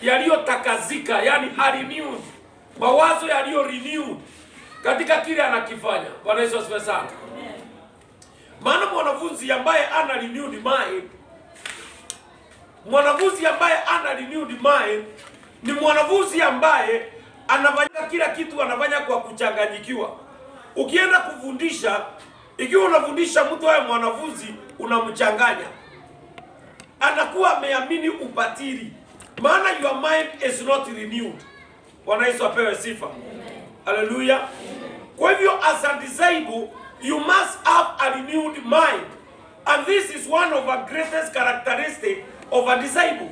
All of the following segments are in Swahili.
yaliyotakazika, yani renewed, mawazo yaliyo renewed katika kile anakifanya. Bwana Yesu asifiwe sana. Maana mwanafunzi ambaye ana renewed mind, ni mwanafunzi ambaye anafanya kila kitu anafanya kwa kuchanganyikiwa. Ukienda kufundisha, ikiwa unafundisha mtu awe mwanafunzi, unamchanganya, anakuwa ameamini upatiri, maana your mind is not renewed. Bwana Yesu apewe sifa. Haleluya. Kwa hivyo as a disciple you must have a renewed mind, and this is one of the greatest characteristic of a disciple.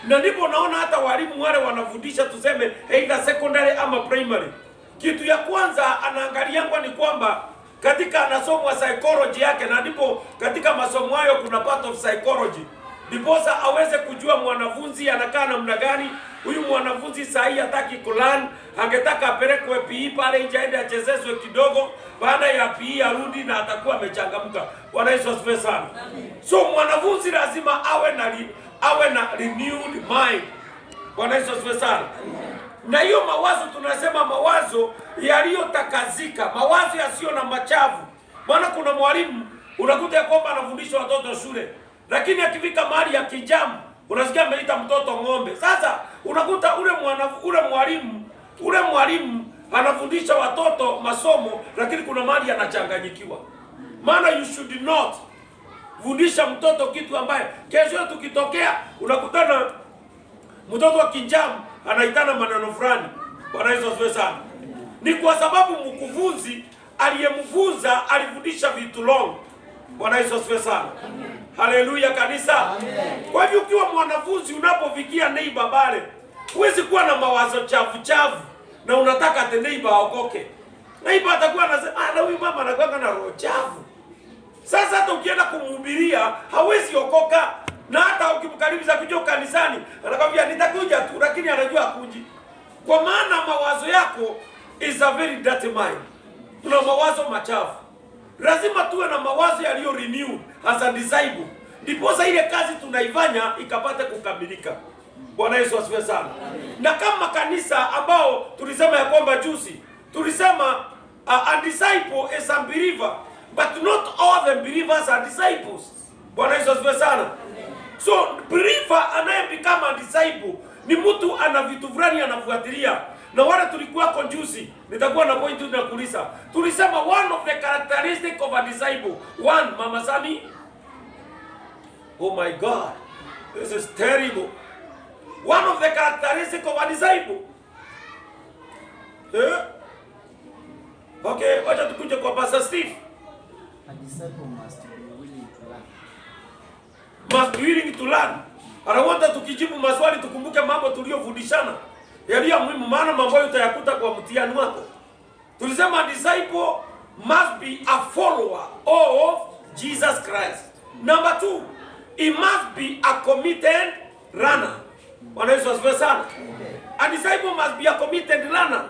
Na ndipo naona hata walimu wale wanafundisha, tuseme either secondary ama primary, kitu ya kwanza anaangalia ni kwamba katika anasomwa psychology yake, na ndipo katika masomo hayo kuna part of psychology, ndiposa aweze kujua mwanafunzi anakaa namna gani. Huyu mwanafunzi sahi hataki kulan, angetaka apelekwe PE pale nje aende achezezwe kidogo, baada ya PE arudi na atakuwa amechangamka. Bwana Yesu asifiwe sana. So mwanafunzi lazima awe na renewed mind. Bwana Yesu asifiwe sana. Na hiyo mawazo tunasema mawazo yaliyotakazika, mawazo yasiyo na machafu. Maana kuna mwalimu unakuta kwamba anafundisha watoto shule, lakini akifika mahali ya kijamu unasikia ameita mtoto ng'ombe. Sasa unakuta ule mwalimu anafundisha watoto masomo, lakini kuna mahali anachanganyikiwa. Maana you should not fundisha mtoto kitu ambaye kesho tukitokea unakutana mtoto wa kijamu anaitana maneno fulani. Bwana Yesu asifiwe sana. Ni kwa sababu mkufunzi aliyemfunza alifundisha vitu long. Bwana Yesu asifiwe sana. Haleluya kanisa. Amen. Kwa hivyo ukiwa mwanafunzi unapofikia neighbor bale, huwezi kuwa na mawazo chafu na unataka ate neighbor aokoke. Neighbor atakuwa anasema na huyu mama anakuwa na roho chafu. Sasa hata ukienda kumhubiria hawezi okoka, na hata ukimkaribisha kuja kanisani anakwambia nitakuja tu, lakini anajua hakuji. Kwa maana mawazo yako is a very dirty mind. Una mawazo machafu. Lazima tuwe na mawazo yaliyo renewed as a disciple, ndipo ile kazi tunaifanya ikapate kukamilika. Bwana Yesu asifiwe sana. Na kama kanisa ambao tulisema ya kwamba juzi, tulisema a disciple is a believer, but not all the believers are disciples. Bwana Yesu asifiwe sana. So believer anayebecome a disciple ni mtu ana vitu fulani anafuatilia. Na wale tulikuwa konjusi, nitakuwa na point na kulisa. Tulisema one of the characteristic of a disciple. One, Mama Sami. Oh my God. This is terrible. One of the characteristic of a disciple. Okay, wacha tukuje kwa Pastor Steve. A disciple must be willing to learn. Must be willing to learn. Anaona tukijibu maswali tukumbuke mambo tuliyofundishana. Yaliyo muhimu, maana mambo yote utayakuta kwa mtihani wako. Tulisema a disciple must be a follower of Jesus Christ. Number 2, he must be a committed runner. Bwana Yesu asifiwe sana. A disciple must be a committed runner.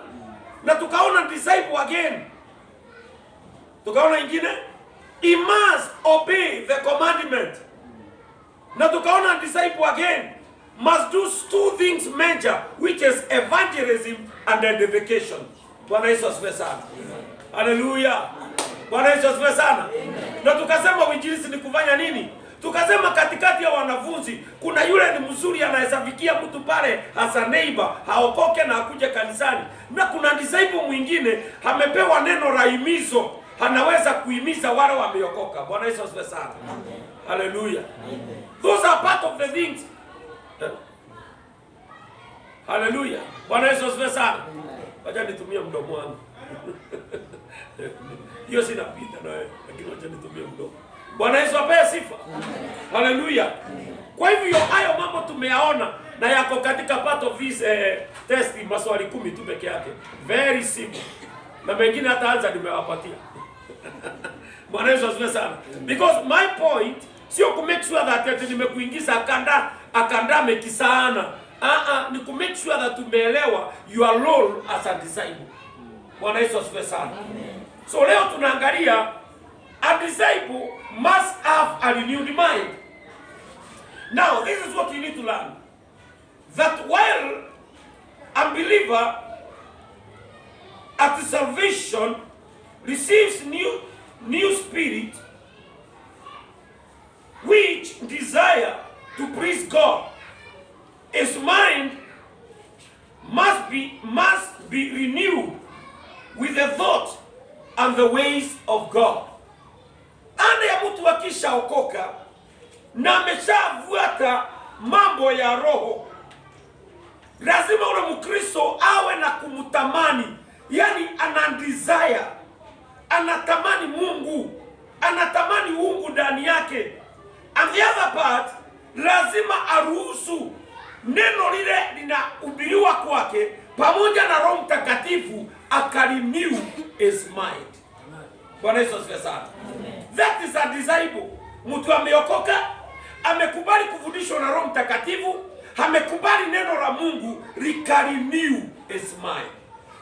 Na tukaona disciple again. Tukaona ingine, he must obey the commandment. Na tukaona disciple again must do 2 things major, which is evangelism and edification. Bwana Yesu asifiwe sana. Haleluya. Bwana Yesu asifiwe sana. Na tukasema uinjilisti ni kufanya nini? Tukasema katikati ya wanafunzi kuna yule ni mzuri anahesabikia mtu pale as a neighbor, haokoke na akuje kanisani. Na kuna disciple mwingine amepewa neno la himizo, anaweza kuhimiza wale wameokoka. Bwana Yesu asifiwe sana. Haleluya. Those are part of the things. Haleluya. Bwana Yesu asifiwe sana. Wacha nitumie mdomo wangu. Hiyo sina pita na wewe, lakini wacha nitumie mdomo. Bwana Yesu apewe sifa. Haleluya. Kwa hivyo hayo mambo tumeyaona na yako katika part of this test, maswali 10 tu peke yake. Very simple. Na mengine hata anza nimewapatia. Bwana Yesu asifiwe sana. Because my point sio ku make sure that nimekuingiza akandame kisana. Ni ku make sure that tumeelewa your role as a disciple. Bwana Yesu asifiwe sana. So leo tunaangalia a disciple must have a renewed mind. Now, this is what you need to learn. That while a believer at salvation receives new spirit, which desire to please God, his mind must be renewed with the thought and the ways of God. Ande ya mtu akishaokoka na ameshavuata mambo ya roho, lazima ule Mkristo awe na kumtamani, yani ana desire, anatamani Mungu, anatamani uungu ndani yake. And the other part, lazima aruhusu neno lile linahubiriwa kwake pamoja na Roho Mtakatifu akarenew his mind. Bwana Yesu asifiwe sana. That is a disciple. Mtu ameokoka, amekubali kufundishwa na Roho Mtakatifu, amekubali neno la Mungu likarenew his mind.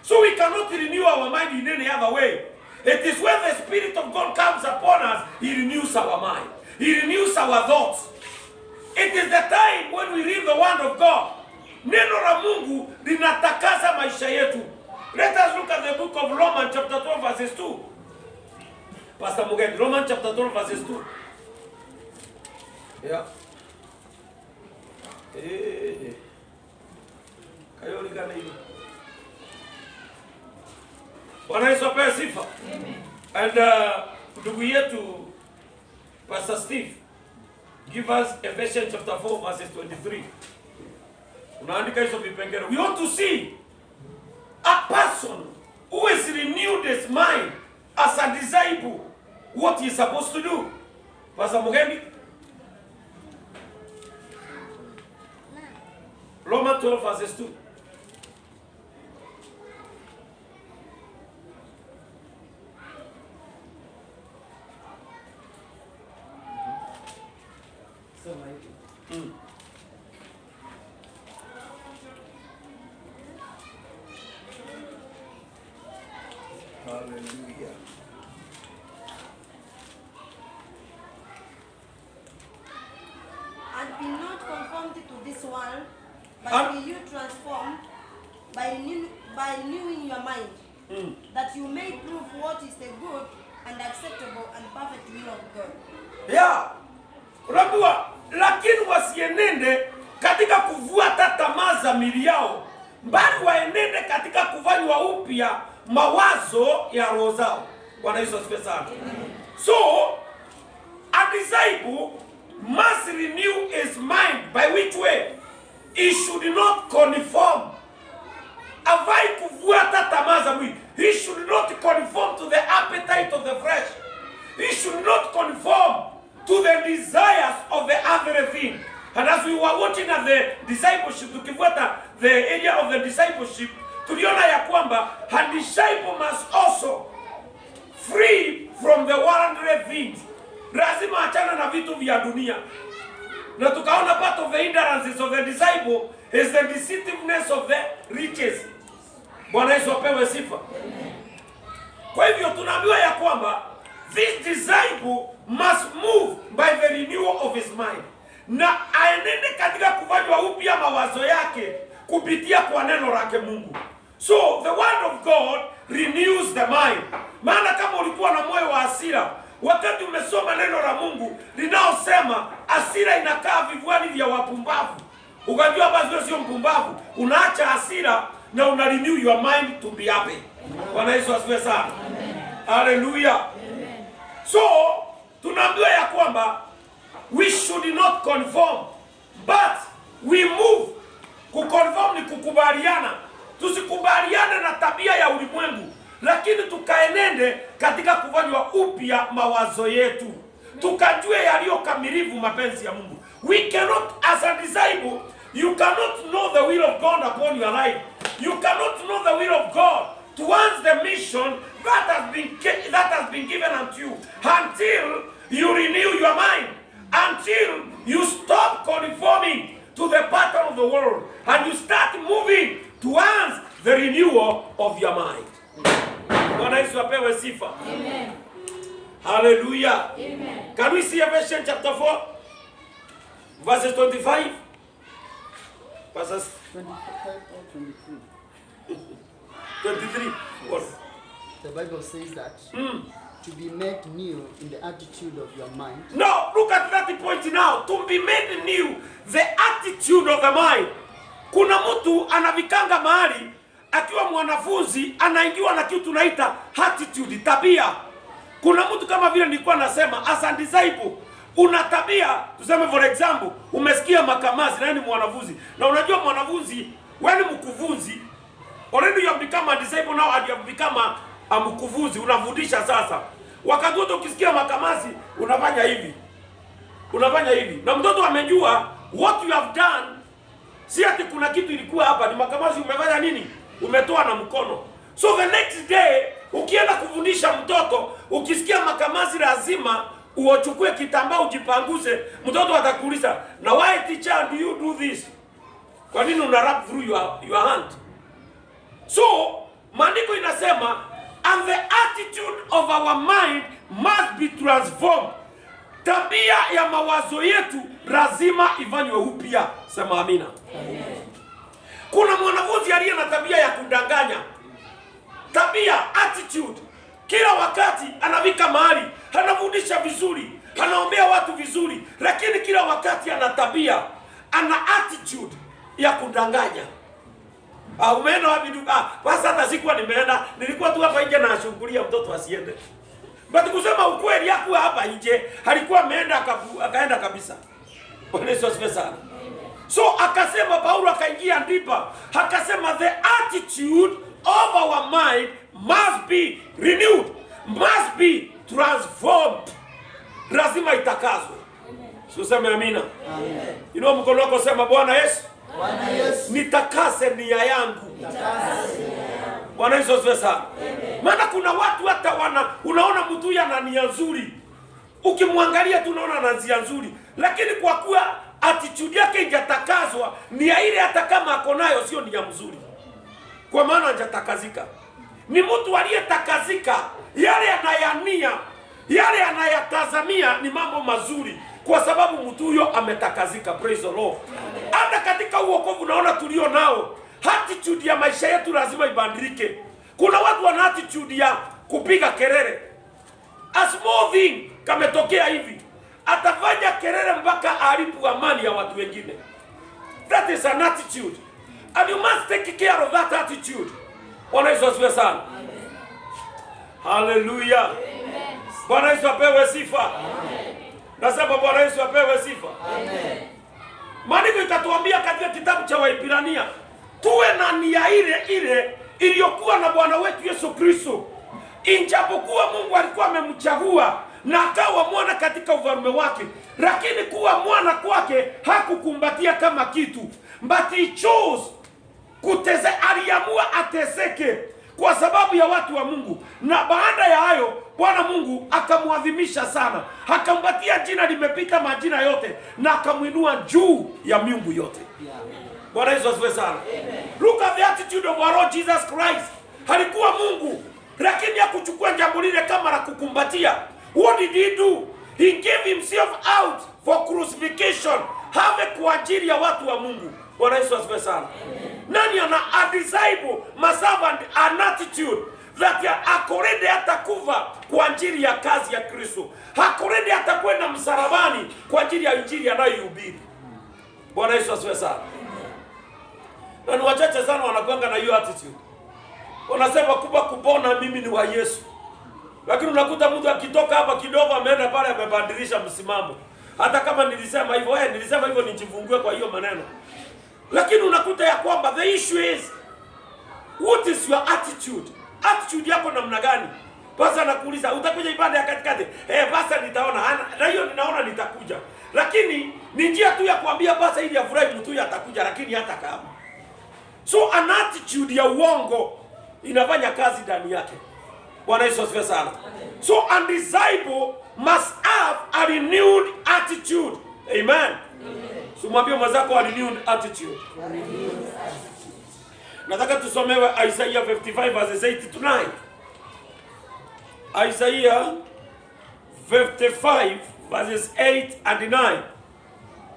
So we cannot renew our mind in any other way. It is when the Spirit of God comes upon us, He renews our mind. He renews our thoughts. It is the time when we read the Word of God. Neno la Mungu linatakasa maisha yetu. Let us look at the book of Romans chapter 12 verses 2. Pastor Mugen, Romans chapter 12 verses 2. Yeah. Kayoli kana hivi. Bwana Yesu apewe sifa. Amen. And ndugu yetu Pastor Steve, give us Ephesians chapter 4 verses 23. Unaandika hizo vipengele. We want to see a person who is renewed his mind as a disciple, what he is supposed to do. Pastor Mugendi, Romans 12 verses 2. Hallelujah. And be not conformed to this world, but be you transformed by renewing your mind, that you may prove what is the good and acceptable and perfect will of God. Yeah. Unajua, lakini wasienende katika kufuata tamaa za miili yao, bali waenende katika kufanywa upya mawazo ya roho zao. Bwana Yesu asifiwe sana. So, a disciple must renew his mind, by which way he should not conform. Avai kufuata tamaa za mwili. He should not conform to the appetite of the flesh. He should not conform to the desires of the other thing. And as we were watching at the discipleship, tukifuata the area of the discipleship, tuliona ya kwamba a disciple must also free from the worldly things. Lazima achana na vitu vya dunia. Na tukaona part of the hindrances of the disciple is the deceitiveness of the riches. Bwana Yesu apewe sifa. Kwa hivyo tunaambiwa ya kwamba this disciple must move by the renewal of his mind. Na aenende katika kufanywa upya mawazo yake kupitia kwa neno lake Mungu. So the word of God renews the mind. Maana kama ulikuwa na moyo wa hasira, wakati umesoma neno la Mungu linaosema hasira inakaa vivuani vya wapumbavu, ukajua basi wewe sio mpumbavu, unaacha hasira na una renew your mind to be happy. Bwana Yesu asifiwe sana. Hallelujah. So tunaambiwa ya kwamba we should not conform, but we move. Kuconform ni kukubaliana. Tusikubaliane na tabia ya ulimwengu, lakini tukaenende katika kufanywa upya mawazo yetu, tukajue yaliyo kamilifu mapenzi ya Mungu. We cannot, as a disciple, you cannot know the will of God upon your life. You cannot know the will of God towards the mission that has been given unto you until you renew your mind, until you stop conforming to the pattern of the world and you start moving towards the renewal of your mind. Bwana Yesu apewe sifa. Amen. Hallelujah. Amen. Can we see Ephesians chapter 4? verses 25, verses 25 or 23. 23. What? The Bible says that to be made new in the attitude of your mind. No, look at that point now. To be made new, the attitude of the mind. Kuna mtu anavikanga mahali akiwa mwanafunzi anaingiwa na kitu tunaita attitude, tabia. Kuna mtu kama vile nilikuwa nasema as a disciple, una tabia, tuseme for example, umesikia makamazi na ni mwanafunzi. Na unajua mwanafunzi, wewe ni mkufunzi. Already you have become a disciple now and you have become a mkufunzi, unafundisha sasa. Wakati wote ukisikia makamazi, unafanya hivi. Unafanya hivi. Na mtoto amejua what you have done. Si ati kuna kitu ilikuwa hapa, ni makamazi umefanya nini? Umetoa na mkono. So the next day, ukienda kufundisha mtoto, ukisikia makamazi lazima uochukue kitambaa ujipanguze, mtoto atakuuliza, "Na why teacher do you do this?" Kwa nini una rub through your hand? So, maandiko inasema, and the attitude of our mind must be transformed. Tabia ya mawazo yetu lazima ifanywe upya. Sema amina. Amen. Kuna mwanafunzi aliye na tabia ya kudanganya. Tabia, attitude. Kila wakati anavika mahali, anafundisha vizuri, anaombea watu vizuri, lakini kila wakati ana tabia, ana attitude ya kudanganya. Umeenda wapi duka? Basi hata sikuwa nimeenda, nilikuwa tu hapa nje na ashughulia mtoto asiende. But kusema ukweli yako hapa nje, alikuwa ameenda akaenda kabisa. Bwana Yesu asifiwe sana. So akasema Paulo akaingia ndipo, akasema the attitude of our mind must be renewed, must be transformed. Lazima itakazwe. Sio sema amina. Amen. Inua mkono wako sema Bwana Yesu. Bwana Yesu. Nitakase nia yangu. Nitakase nia yangu. Bwana Yesu asifiwe sana. Maana kuna watu hata unaona mtu huyu ana nia nzuri. Ukimwangalia tu unaona ana nia nzuri, lakini kwa kuwa attitude yake haijatakazwa, nia ile hata kama ako nayo sio nia mzuri. Kwa maana hajatakazika. Ni mtu aliyetakazika, yale anayania, yale anayatazamia ni mambo mazuri, kwa sababu mtu huyo ametakazika. Praise the Lord. Hata katika uokovu naona tulio nao, attitude ya maisha yetu lazima ibadilike. Kuna watu wana attitude ya kupiga kelele. A small thing kametokea hivi, atafanya kelele mpaka haribu amani ya watu wengine. That is an attitude. And you must take care of that attitude. Bwana Yesu asifiwe sana. Amen. Hallelujah. Amen. Bwana Yesu apewe sifa. Amen. Nasema Bwana Yesu apewe sifa. Amen. Maandiko itatuambia katika kitabu cha Waibrania, tuwe na nia ile ile iliyokuwa na Bwana wetu Yesu Kristo. Ijapokuwa Mungu alikuwa amemchagua na akawa mwana katika ufalme wake, lakini kuwa mwana kwake hakukumbatia kama kitu, but he chose aliamua ateseke kwa sababu ya watu wa Mungu. Na baada ya hayo Bwana Mungu akamwadhimisha sana, akampatia jina limepita majina yote, na akamuinua juu ya miungu yote. Bwana Yesu asifiwe sana. Look at the attitude of our Lord Jesus Christ. Alikuwa Mungu, lakini hakuchukua jambo lile kama la kukumbatia. What did he do? He gave himself out for crucifixion, have kwa ajili ya watu wa Mungu. Bwana Yesu asifiwe sana. Nani ana a disciple, must have an attitude that akorede atakufa kwa ajili ya kazi ya Kristo. Akorede atakwenda msalabani kwa ajili ya injili anayohubiri. Bwana Yesu asifiwe sana. Na ni wachache sana wanakuanga na hiyo attitude. Wanasema kupona mimi ni wa Yesu. Lakini unakuta mtu akitoka hapa kidogo ameenda pale amebadilisha msimamo. Hata kama nilisema hivyo nijifungue kwa hiyo maneno. Lakini unakuta ya kwamba the issue is, what is your attitude? Attitude yako namna gani? Basi anakuuliza utakuja ibada ya katikati. Basi nitaona. Na hiyo ninaona nitakuja. Lakini ni njia tu ya kuambia basi ili afurahi mtu huyu atakuja, lakini hata kama. So an attitude ya uongo inafanya kazi ndani yake. Bwana Yesu asifiwe sana. So a disciple must have a renewed attitude. Amen. Sumwambie mwenzako a renewed attitude. Nataka tusomewe Isaiah 55 verses 8 to 9. Isaiah 55 verses 8 and 9.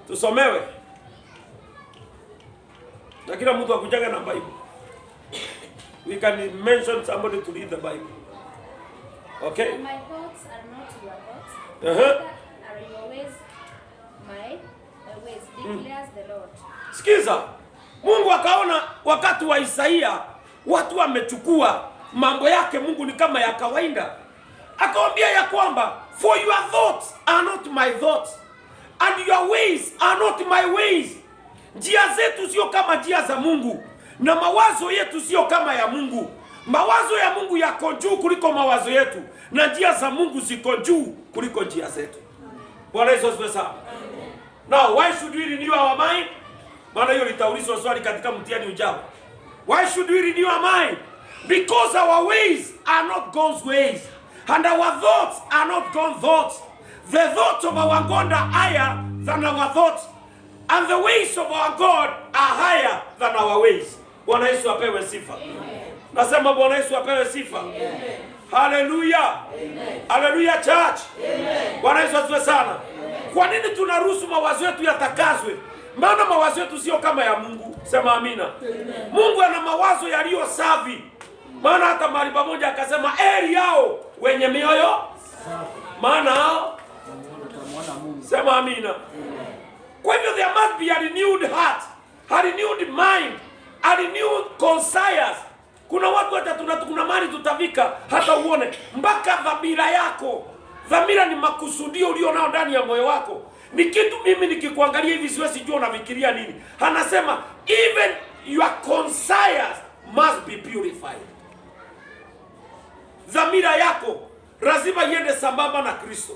Tusomewe. Na kila mtu akujaga na Bible. We can mention somebody to read the Bible. Okay? My thoughts are not your thoughts. Uh-huh. Are your ways my ways, declares the Lord. Sikiza. Mungu akaona wakati wa Isaia watu wamechukua mambo yake Mungu ni kama ya kawaida. Akamwambia ya kwamba for your thoughts are not my thoughts and your ways are not my ways. Njia zetu sio kama njia za Mungu na mawazo yetu sio kama ya Mungu. Mawazo ya Mungu yako juu kuliko mawazo yetu na njia za Mungu ziko juu kuliko njia zetu. Bwana Yesu asifiwe sana. Now, why should we renew our mind? Maana hiyo litaulizwa swali katika mtihani ujao. Why should we renew our mind? Because our ways are not God's ways and our thoughts are not God's thoughts. The thoughts of our God are higher than our thoughts and the ways of our God are higher than our ways. Bwana Yesu apewe sifa. Nasema Bwana Yesu apewe sifa. Hallelujah. Hallelujah church. Bwana Yesu asifiwe sana. Kwa nini tunaruhusu mawazo yetu yatakazwe? Maana mawazo yetu sio kama ya Mungu. Sema amina. Mungu ana mawazo yaliyo safi. Maana hata mahali pamoja akasema heri yao wenye mioyo maana hao watamwona Mungu. Sema amina. Kwa hivyo there must be a renewed heart, a renewed mind, a renewed conscience. Kuna watu hata kuna mali tutafika hata uone mpaka dhamira yako. Dhamira ni makusudio ulio nao ndani ya moyo wako. Ni kitu mimi nikikuangalia hivi siwezi jua unafikiria nini. Anasema even your conscience must be purified. Dhamira yako lazima iende sambamba na Kristo.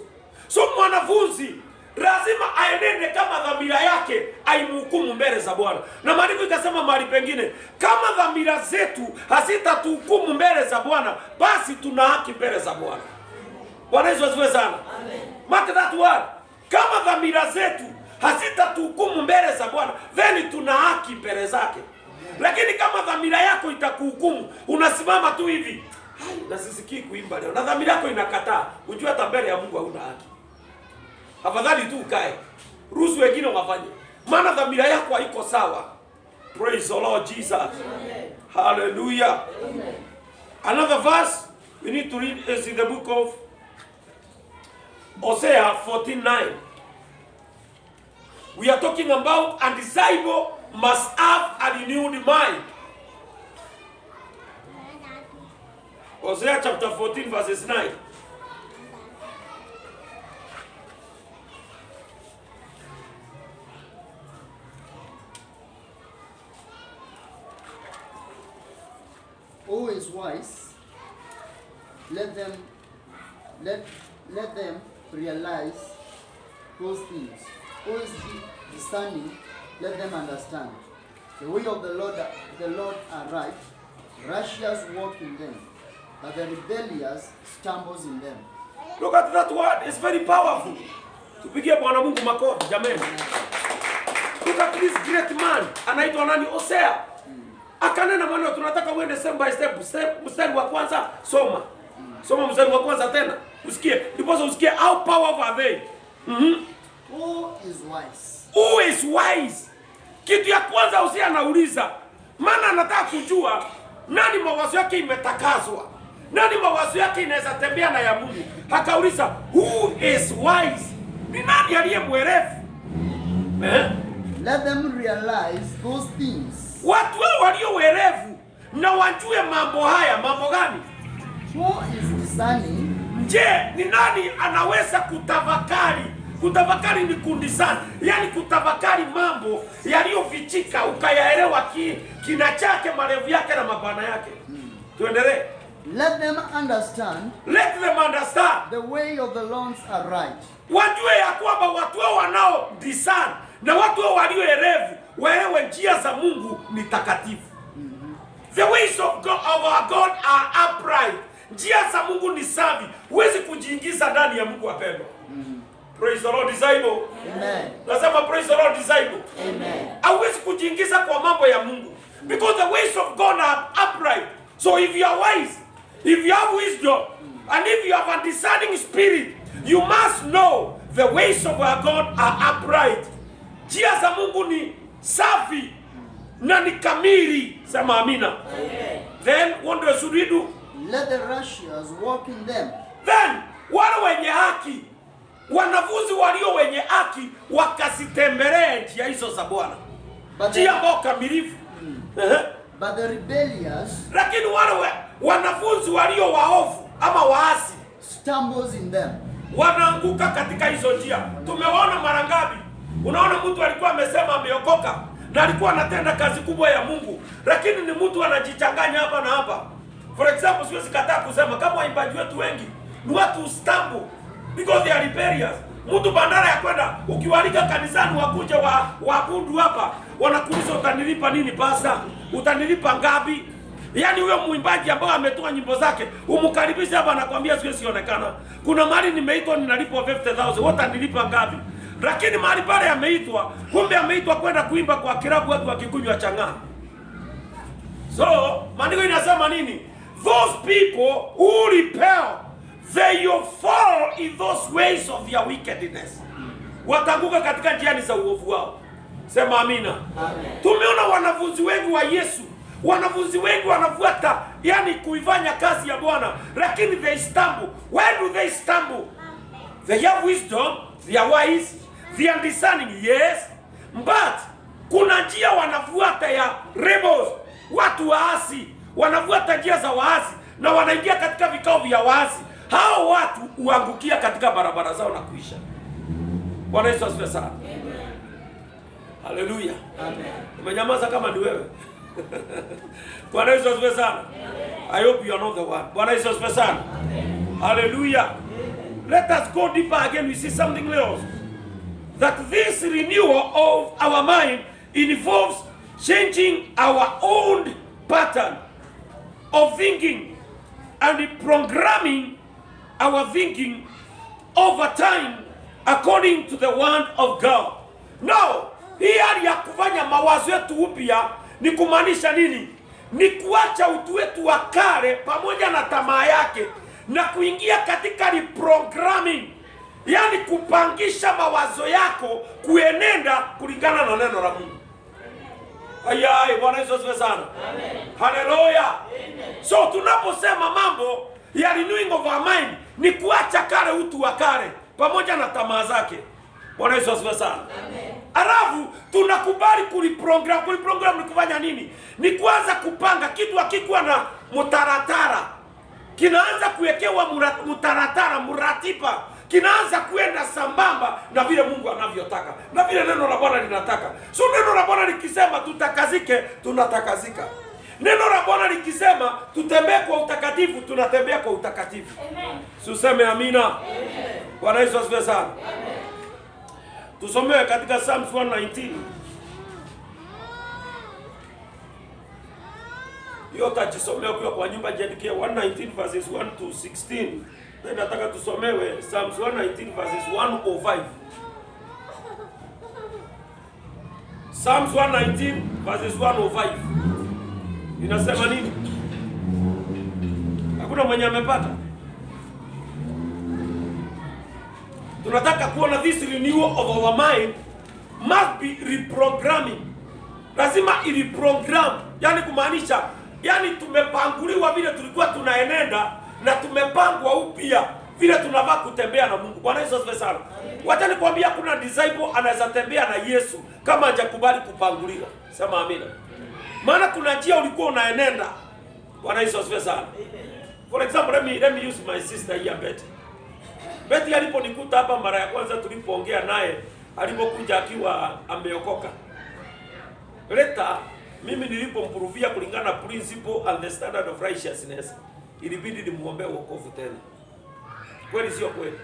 So mwanafunzi lazima aenende kama dhamira yake aimhukumu mbele za Bwana. Na maandiko ikasema mahali pengine kama dhamira zetu hazitatuhukumu mbele za Bwana basi tuna haki mbele za Bwana. Bwana Yesu asifiwe sana. Amen. Mark that word. Kama dhamira zetu hazitatuhukumu mbele za Bwana then tuna haki mbele zake. Lakini kama dhamira yako itakuhukumu unasimama tu hivi. Hai, na sisikii kuimba leo. Na dhamira yako inakataa. Unajua hata mbele ya Mungu hauna haki. Afadhali tu ukae. Ruhusu wengine wafanye. Maana dhamira yako haiko sawa. Praise the Lord Jesus. Amen. Hallelujah. Amen. Another verse we need to read is in the book of Hosea 14:9. We are talking about a disciple must have a renewed mind. Hosea chapter 14 verses 9. Who is wise? Let them realize those things. Who is discerning? Let them understand. The way of the Lord are right. Righteous walk in them, but the rebellious stumbles in them. Look at that word. It's very powerful. Tupigie Bwana Mungu makofi jameni. Look at this great man. Anaitwa nani? Hosea. Akanena maneno tunataka uende step by step. Mstari wa kwanza soma. Soma mstari wa kwanza tena. Usikie. Ndipo usikie how powerful are they. Who is wise? Who is wise? Kitu ya kwanza Hosea anauliza. Maana anataka kujua nani mawazo yake imetakazwa. Nani mawazo yake inaweza tembea na ya Mungu. Akauliza who is wise? Ni nani aliye mwerevu? Let them realize those things. Watu wao walio werevu na wajue mambo haya. Mambo gani? Who is discerning? Je, ni nani anaweza kutafakari? Kutafakari ni kundisani. Yaani kutafakari mambo yaliyofichika ukayaelewa kina chake, marefu yake na mapana yake. Tuendelee. Let them understand. Let them understand. The way of the Lord are right. Wajue ya kwamba watu wao wanao discern na watu wao walioerevu waelewe njia za Mungu ni takatifu. The ways of our God are upright. Njia za Mungu ni safi. Huwezi kujiingiza ndani ya Mungu wapendwa. Praise the Lord disciple. Amen. Nasema praise the Lord disciple. Amen. Hauwezi kujiingiza kwa mambo ya Mungu because the ways of God are upright. So if you are wise, if you have wisdom, and if you have a discerning spirit, you must know the ways of our God are upright. Njia za Mungu ni safi na ni kamili. Sema amina. Then what should we do? Let the righteous walk in them. Then wale wenye haki, wanafunzi walio wenye haki wakasitembelee njia hizo za Bwana, njia ambao kamilifu. But the rebellious, lakini wale wanafunzi walio waovu ama waasi stumbles in them, wanaanguka katika hizo njia. Tumewaona mara ngapi? Unaona mtu alikuwa amesema ameokoka na alikuwa anatenda kazi kubwa ya Mungu, lakini ni mtu anajichanganya hapa na hapa. For example, siwezi kataa kusema kama waimbaji wetu wengi ni watu stumble because they are rebellious. Mtu bandara ya kwenda ukiwalika kanisani wakuja waabudu hapa, wanakuuliza utanilipa nini pasa? Utanilipa ngapi? Yaani huyo mwimbaji ambao ametoa nyimbo zake, umkaribisha hapa anakuambia siwezi sionekana. Kuna mahali nimeitwa ninalipwa 50,000, utanilipa ngapi? Lakini mahali pale ameitwa, kumbe ameitwa kwenda kuimba kwa kilabu watu wakikunywa chang'aa. So, maandiko inasema nini? Those people who rebel, they will fall in those ways of their wickedness. Watanguka katika njiani za uovu wao. Sema amina. Amen. Tumeona wanafunzi wengi wa Yesu, wanafunzi wengi wanafuata yani kuifanya kazi ya Bwana, lakini they stumble. Why do they stumble? They have wisdom, they are wise, they are discerning, yes. But kuna njia wanafuata ya rebels, watu waasi, wanafuata njia za waasi na wanaingia katika vikao vya waasi. Hao watu huangukia katika barabara zao na kuisha. Bwana Yesu asifiwe sana. Haleluya. Amen. Umenyamaza kama ni wewe. Bwana Yesu asifiwe sana. I hope you are not the one. Bwana Yesu asifiwe sana. Hallelujah. Let us go deeper again. We see something else. That this renewal of our mind involves changing our own pattern of thinking and programming our thinking over time according to the word of God. Now, hii hali ya kufanya mawazo yetu upya ni kumaanisha nini? Ni kuacha utu wetu wa kale pamoja na tamaa yake na kuingia katika reprogramming, yani kupangisha mawazo yako kuenenda kulingana na neno la Mungu. Ayai, Bwana Yesu asifiwe sana. Amen. Hallelujah. Amen. So tunaposema mambo ya renewing of our mind ni kuacha kale utu wa kale pamoja na tamaa zake. Bwana Yesu asifiwe sana. Amen. Alafu tunakubali kuliprogram. Kuliprogram ni kufanya nini? Ni kuanza kupanga kitu hakikuwa na mutaratara. Kinaanza kuwekewa mutaratara, muratiba. Kinaanza kuenda sambamba na vile Mungu anavyotaka, na vile neno la Bwana linataka. So neno la Bwana likisema tutakazike, tunatakazika. Neno la Bwana likisema tutembee kwa utakatifu, tunatembea kwa utakatifu. Amen. Tuseme amina. Amen. Bwana Yesu asifiwe sana. Amen. Tusomewe katika Psalms 119. Yote ajisomea kwa nyumba, jiandikie 119 verses 1 to 16. Nataka tusomewe Psalms 119 verses 105. Psalms 119 verses 105. Inasema nini? Hakuna mwenye amepata? Tunataka kuona this renewal of our mind must be reprogramming. Lazima iliprogram, yani kumaanisha yani tumepanguliwa vile tulikuwa tunaenenda na tumepangwa upya vile tunavaa kutembea na Mungu. Bwana Yesu asifiwe sana. Wacha nikwambia kuna disciple anaweza tembea na Yesu kama hajakubali kupanguliwa. Sema amina. Maana kuna njia ulikuwa unaenenda. Bwana Yesu asifiwe sana. For example, let me use my sister here, Betty. Betty aliponikuta hapa mara ya kwanza tulipoongea naye, alipokuja akiwa ameokoka. Later, mimi nilipompuruvia kulingana na principle and the standard of righteousness, ilibidi nimuombe wokovu tena. Kweli sio kweli?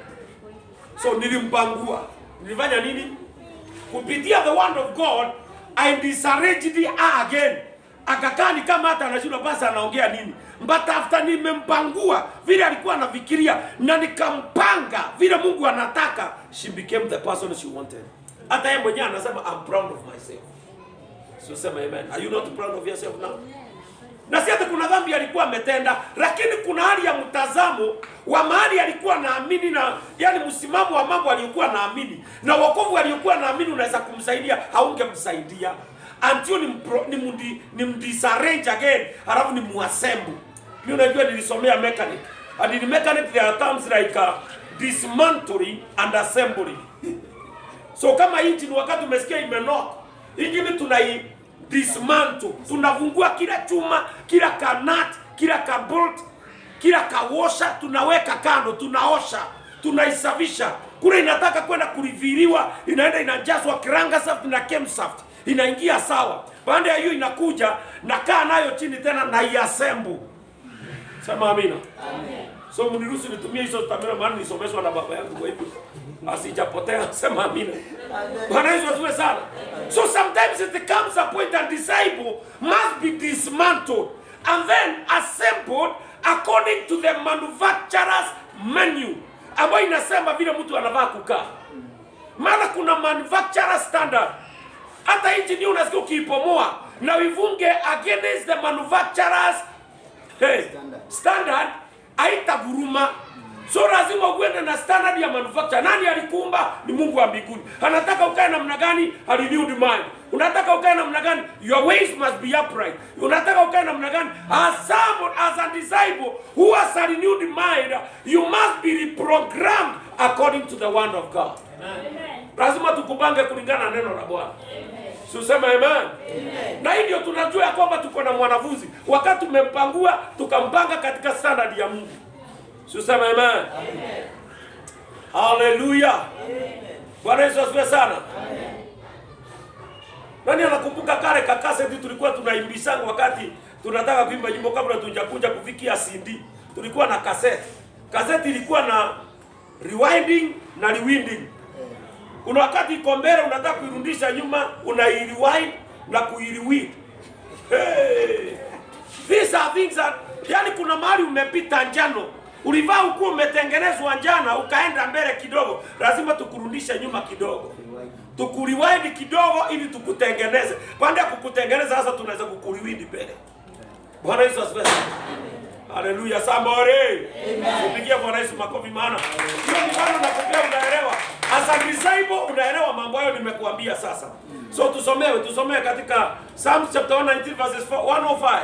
So nilimpangua. Nilifanya nini? Kupitia the word of God, I disarranged her again. Akakaa ni kama hata anashindwa basi anaongea nini. But after nimempangua vile alikuwa anafikiria na nikampanga vile Mungu anataka, she became the person she wanted. Hata yeye mwenyewe anasema I'm proud of myself. So sema amen. Are you not proud of yourself now? Na si hata kuna dhambi alikuwa ametenda, lakini kuna hali ya mtazamo wa mahali alikuwa naamini, na yani msimamo wa mambo aliyokuwa naamini, na wokovu aliyokuwa naamini unaweza kumsaidia, haungemsaidia until ni mdisarrange again, halafu ni muassemble. Mimi unajua nilisomea mechanic. And in mechanic there are terms like dismantling and assembling. So kama engine wakati umesikia imenoka, engine tunai dismantle, tunavungua kila chuma, kila kanat, kila kabolt, kila kawosha, tunaweka kando, tunaosha, tunaisafisha. Kule inataka kwenda kuriviliwa, inaenda inajazwa kiranga saft na kem saft, inaingia sawa. Baada ya hiyo inakuja na kaa nayo chini tena na iassemble. Sema amina. Amen. So mniruhusu nitumie hizo tamela, maana nisomeshwa na baba yangu, kwa hivyo asijapotea. Sema amina. Bwana Yesu asifiwe sana. So sometimes it comes a point that disciple must be dismantled and then assembled according to the manufacturer's menu, ambayo inasema vile mtu anavaa kukaa. Maana kuna manufacturer standard. Hata engine unasikia ukiipomoa na uivunge against the manufacturer's standard, haitaguruma. So lazima uende na standard ya manufacturer. Nani alikuumba? Ni Mungu wa mbinguni. Anataka ukae namna gani? A renewed mind. Unataka ukae namna gani? Your ways must be upright. Unataka ukae namna gani? As a disciple who has a renewed mind, you must be reprogrammed according to the word of God. Amen. Lazima tukubange kulingana na neno la Bwana. Tuseme amen. Amen. Na hivyo tunajua kwamba tuko na mwanafunzi. Wakati tumempangua, tukampanga katika standard ya Mungu. Tuseme amen. Amen. Hallelujah. Amen. Bwana Yesu asifiwe sana. Amen. Nani anakumbuka kale kakaseti tulikuwa tunaimbisanga wakati tunataka kuimba nyimbo kabla tujakuja kufikia CD? Tulikuwa na kaseti. Kaseti ilikuwa na rewinding na rewinding. Kuna wakati iko mbele unataka kuirudisha nyuma, una-rewind na ku-rewind. Hey. These are things that, yani kuna mahali umepita njano, ulivaa ukuwa umetengenezwa njana, ukaenda mbele kidogo, lazima tukurudisha nyuma kidogo. Tukuriwind kidogo ili tukutengeneze. Baada ya kukutengeneza sasa tunaweza kukuriwind mbele. Bwana Yesu asifiwe. Hallelujah, somebody. Amen. Upigie Bwana Yesu makofi, maana hiyo ni bado nakupea, unaelewa. As a disciple unaelewa mambo hayo nimekuambia sasa. So tusomewe katika Psalms chapter 119 verses 105.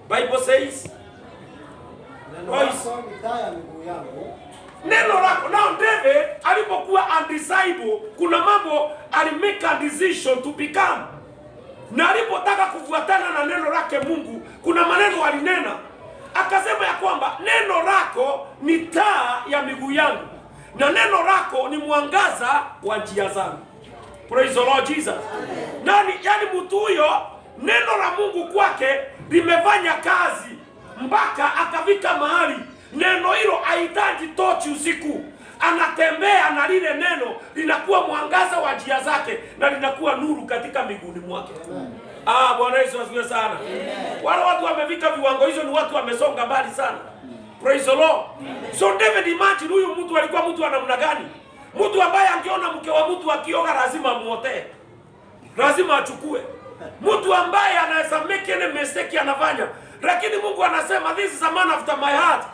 Bible says, neno lako. Now David alipokuwa a disciple, kuna mambo alimake a decision to become. Na alipotaka kufuatana na neno lake Mungu, kuna maneno alinena. Akasema ya kwamba neno lako ni taa ya miguu yangu, na neno lako ni mwangaza wa njia zangu. Praise the Lord Jesus. Amen. Nani, yani mtu huyo neno la Mungu kwake limefanya kazi mpaka akafika mahali neno hilo hahitaji tochi usiku. Anatembea na lile neno, linakuwa mwangaza wa njia zake na linakuwa nuru katika miguuni mwake. Amen. Bwana Yesu asifiwe sana. Amen. Wale watu wamefika viwango hizo ni watu wamesonga mbali sana. Praise the Lord. Amen. So David, imagine huyu mtu alikuwa mtu wa namna gani? Mtu ambaye angeona mke wa mtu akioga lazima amuotee, lazima achukue. Mtu ambaye anaweza make any mistake anafanya. Lakini Mungu anasema this is a man after my heart.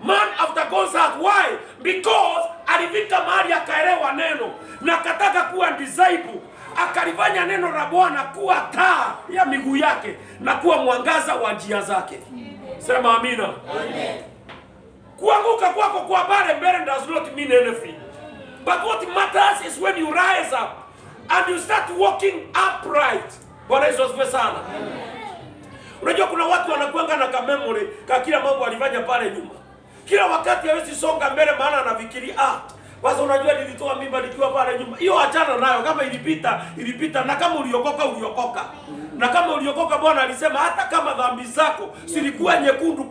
Man after God's heart. Why? Because alifika mahali akaelewa neno na akataka kuwa disciple. Akalifanya neno la Bwana kuwa taa ya miguu yake na kuwa mwangaza wa njia zake. Sema amina. Amen. Kuanguka kwako kwa mbele does not mean anything. But what matters is when you rise up and you start walking upright. Bwana Yesu asifiwe sana. Unajua kuna watu wanakuanga na memory kwa kila mambo alifanya pale nyuma. Kila wakati hawezi songa mbele, maana anafikiri basi unajua nilitoa mimba nikiwa pale nyuma. Hiyo achana nayo, kama ilipita, na kama uliokoka. Na kama uliokoka, Bwana alisema hata kama dhambi zako zilikuwa nyekundu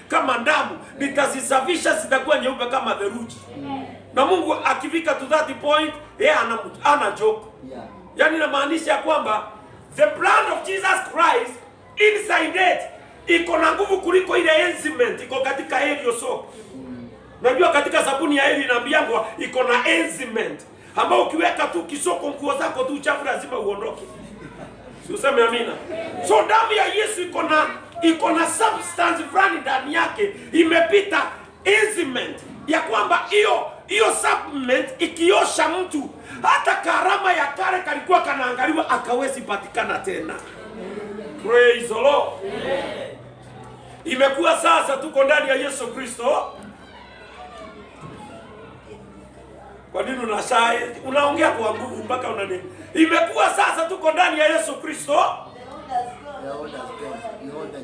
kama damu, nitazisafisha zitakuwa nyeupe kama theluji. Na Mungu akifika to that point, yeye ana joke. Yaani inamaanisha kwamba the blood of Jesus Christ inside it iko na nguvu kuliko ile enzyme iko katika helio soap. Najua katika sabuni ya heli inaambiangwa iko na enzyme ambao ukiweka tu kisoko nguo zako tu chafu lazima uondoke. Si useme amina. So damu ya Yesu iko na iko na substance fulani ndani yake, imepita enzyment ya kwamba hiyo supplement ikiosha mtu, hata karama ya kale kalikuwa kanaangaliwa akawezi patikana tena. Praise the Lord. Imekuwa sasa tuko ndani ya Yesu Kristo. Kwa nini unaongea kwa nguvu mpaka unani? Imekuwa sasa tuko ndani ya Yesu Kristo.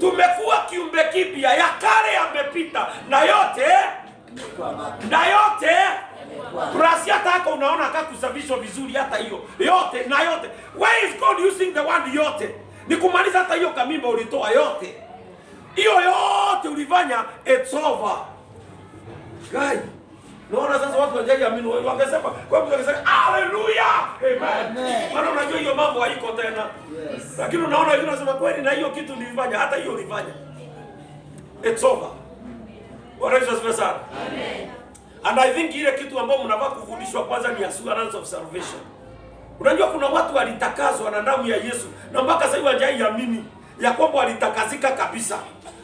Tumekuwa kiumbe kipya, ya kale yamepita na yote plus hata hako unaona akakusafishwa vizuri, hata hiyo yote na yote. Why is God using the word yote? Ni kumaliza hata hiyo kamimba ulitoa yote. Hiyo yote ulifanya, it's over. Guys, naona sasa watu wajaji amini wangesema, kwa mtu angesema hallelujah, amen. Maana unajua hiyo mambo haiko tena. Yes. Lakini unaona yule anasema kweli na hiyo kitu nilifanya, hata hiyo ulifanya. It's over. Bwana Yesu asifiwe sana. Amen. And I think ile kitu ambayo mnafaa kufundishwa kwanza ni assurance of salvation. Unajua kuna watu walitakazwa na damu ya Yesu na mpaka sasa hawajaiamini ya kwamba walitakazika kabisa.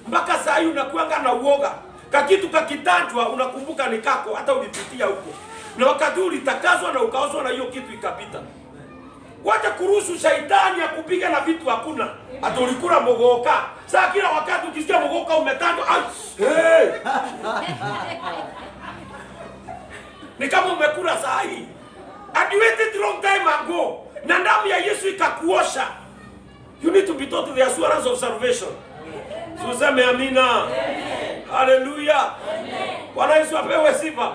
Mpaka sasa unakuanga na uoga. Kakitu kakitajwa unakumbuka ni kako, hata ulipitia huko. Na wakati ulitakazwa na ukaozwa na hiyo kitu ikapita. Wacha kuruhusu shaitani akupiga na vitu hakuna. Hata ulikula mogoka. Sasa kila wakati ukisikia mogoka umetajwa, hey! Ni kama umekula saa hii. And you waited long time ago. Na damu ya Yesu ikakuosha. You need to be taught the assurance of salvation. Tuseme amina. Hallelujah. Bwana Yesu apewe sifa.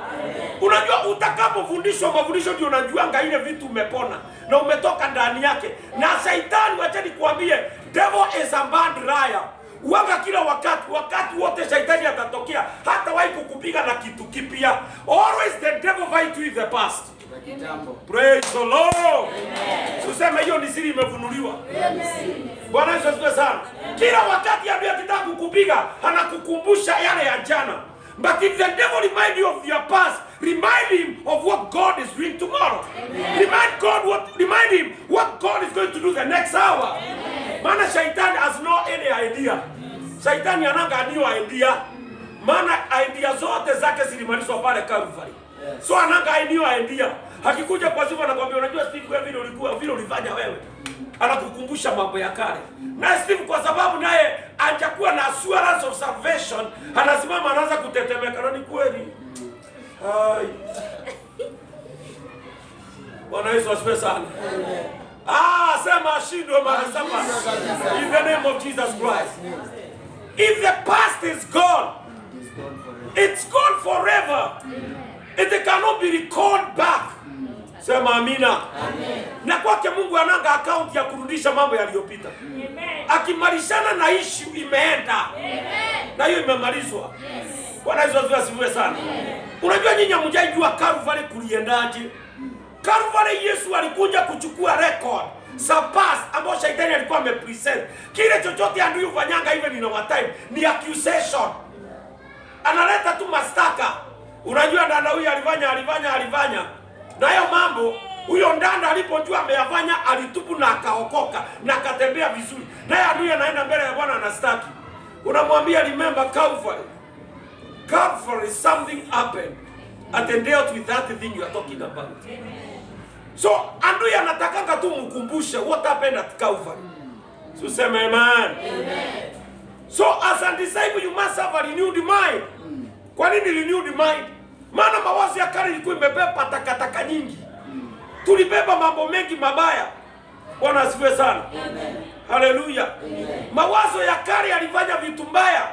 Unajua utakapofundishwa mafundisho ndio unajuanga ile vitu umepona na umetoka ndani yake. Na shaitani, wacha nikwambie, devil is a bad liar. Uanga kila wakati wote shaitani atatokea, hata wahi kukupiga na kitu kipya. Always the devil fight with the past. Praise the Lord. Tuseme hiyo ni siri imefunuliwa. Bwana Yesu asifiwe sana. Kila wakati adui akitaka kukupiga, anakukumbusha yale ya jana. But if the devil remind you of your past, remind him of what God is doing tomorrow. Remind him what God is going to do the next hour. Maana shaitani has no any idea. Shaitani ananga new idea. Maana idea zote zake zilimalizwa pale Calvary. So ananga new idea. Hakikuja kwa sifa anakuambia unajua Steve wewe vile ulikuwa vile ulifanya wewe. Anakukumbusha mambo ya kale. Na Steve kwa sababu naye hajakuwa na assurance of salvation, anasimama anaanza kutetemeka. Na ni kweli. Hai. Bwana Yesu asifiwe sana. Sema ashindwe mara saba. In the name of Jesus Christ. If the past is gone, it's gone forever. It cannot be recalled back. Sema amina. Amen. Na kwake Mungu ananga account ya kurudisha mambo yaliyopita. Amen. Akimalishana na issue imeenda. Amen. Na hiyo imemalizwa. Yes. Bwana Yesu asifiwe sana. Amen. Unajua nyinyi hamjajua Calvary kuliendaje? Calvary Yesu alikuja kuchukua record surpass ambayo shaitani alikuwa amepresent. Kile chochote adui ufanyanga even in our time ni accusation. Analeta tu mastaka. Unajua ndanda huyu alifanya. Na hayo mambo huyo ndanda alipojua ameyafanya alitubu na akaokoka na akatembea vizuri. Naye adui anaenda mbele ya Bwana anastaki. Unamwambia remember Calvary something happened and dealt with that thing you are talking about. So adui anatakanga tu mkumbushe what happened at Calvary. So say amen. So as a disciple you must have a renewed mind. Kwa nini renewed mind? Maana mawazo ya kale ilikuwa imebeba takataka nyingi. Tulibeba mambo mengi mabaya. Bwana asifiwe sana. Amen. Hallelujah. Amen. Mawazo ya kale yalifanya vitu mbaya.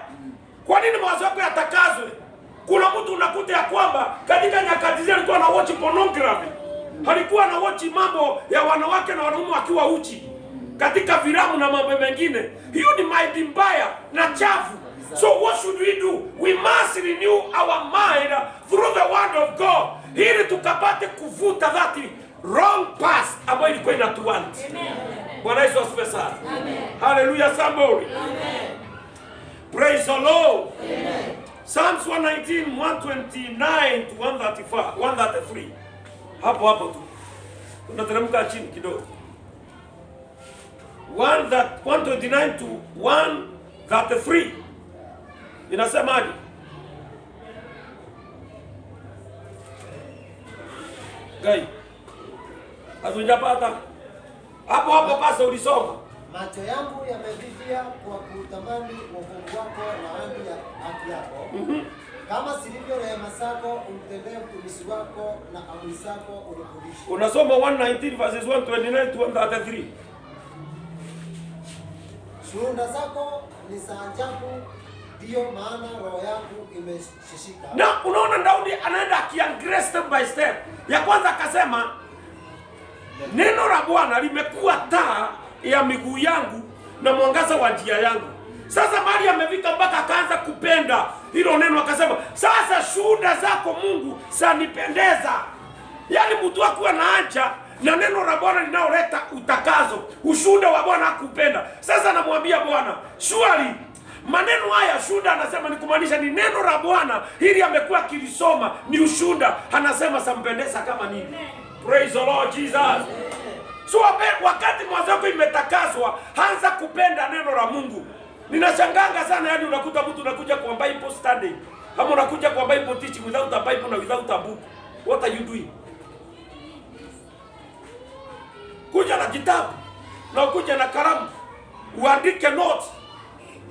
Kwa nini mawazo yako yatakazwe? Kuna mtu unakuta ya kwamba katika nyakati zile alikuwa na watch pornography. Alikuwa na watch mambo ya wanawake na wanaume wakiwa uchi. Katika filamu na mambo mengine. Hiyo ni mind mbaya na chafu. So what should we do? We must renew our mind through the word of God. Ili tukapate kuvuta that wrong past ambayo ilikuwa inatuant. Bwana Yesu asifiwe sana. Hallelujah somebody. Amen. Praise the Lord. Amen. Psalms 119, 129 to 135, 133. Hapo tu. Tunateremka chini kidogo. 129 to 1 33 inasemaje? Gai. Hatujapata. Hapo pasa ulisoma. Macho yangu yamevivia kwa kutamani wokovu wako na amri ya haki yako. Kama silivyo rehema zako, umtendee mtumishi wako na amri zako unifundishe. Unasoma 119 verses 129 to 133. Shuhuda zako ni za ajabu, ndio maana roho yangu imeshishika. Na unaona Daudi anaenda akiangalia step by step. Ya kwanza akasema neno la Bwana limekuwa taa ya miguu yangu na mwangaza wa njia yangu. Sasa mali amefika mpaka akaanza kupenda hilo neno, akasema sasa shuhuda zako Mungu sanipendeza. Yaani mtu akuwa na haja na neno la Bwana linaoleta utakazo, ushuhuda wa Bwana akupenda. Sasa anamwambia Bwana, surely maneno haya shuhuda anasema ni kumaanisha ni neno la Bwana hili amekuwa akilisoma ni ushuhuda, anasema sampendeza kama nini. Praise the Lord Jesus. So wakati mwanzo wako imetakazwa, anza kupenda neno la Mungu. Ninashanganga sana, yani unakuta mtu unakuja kwa Bible study, kama unakuja kwa Bible teaching without a Bible na without a book. What are you doing? Kuja na kitabu na kuja na kalamu, uandike notes.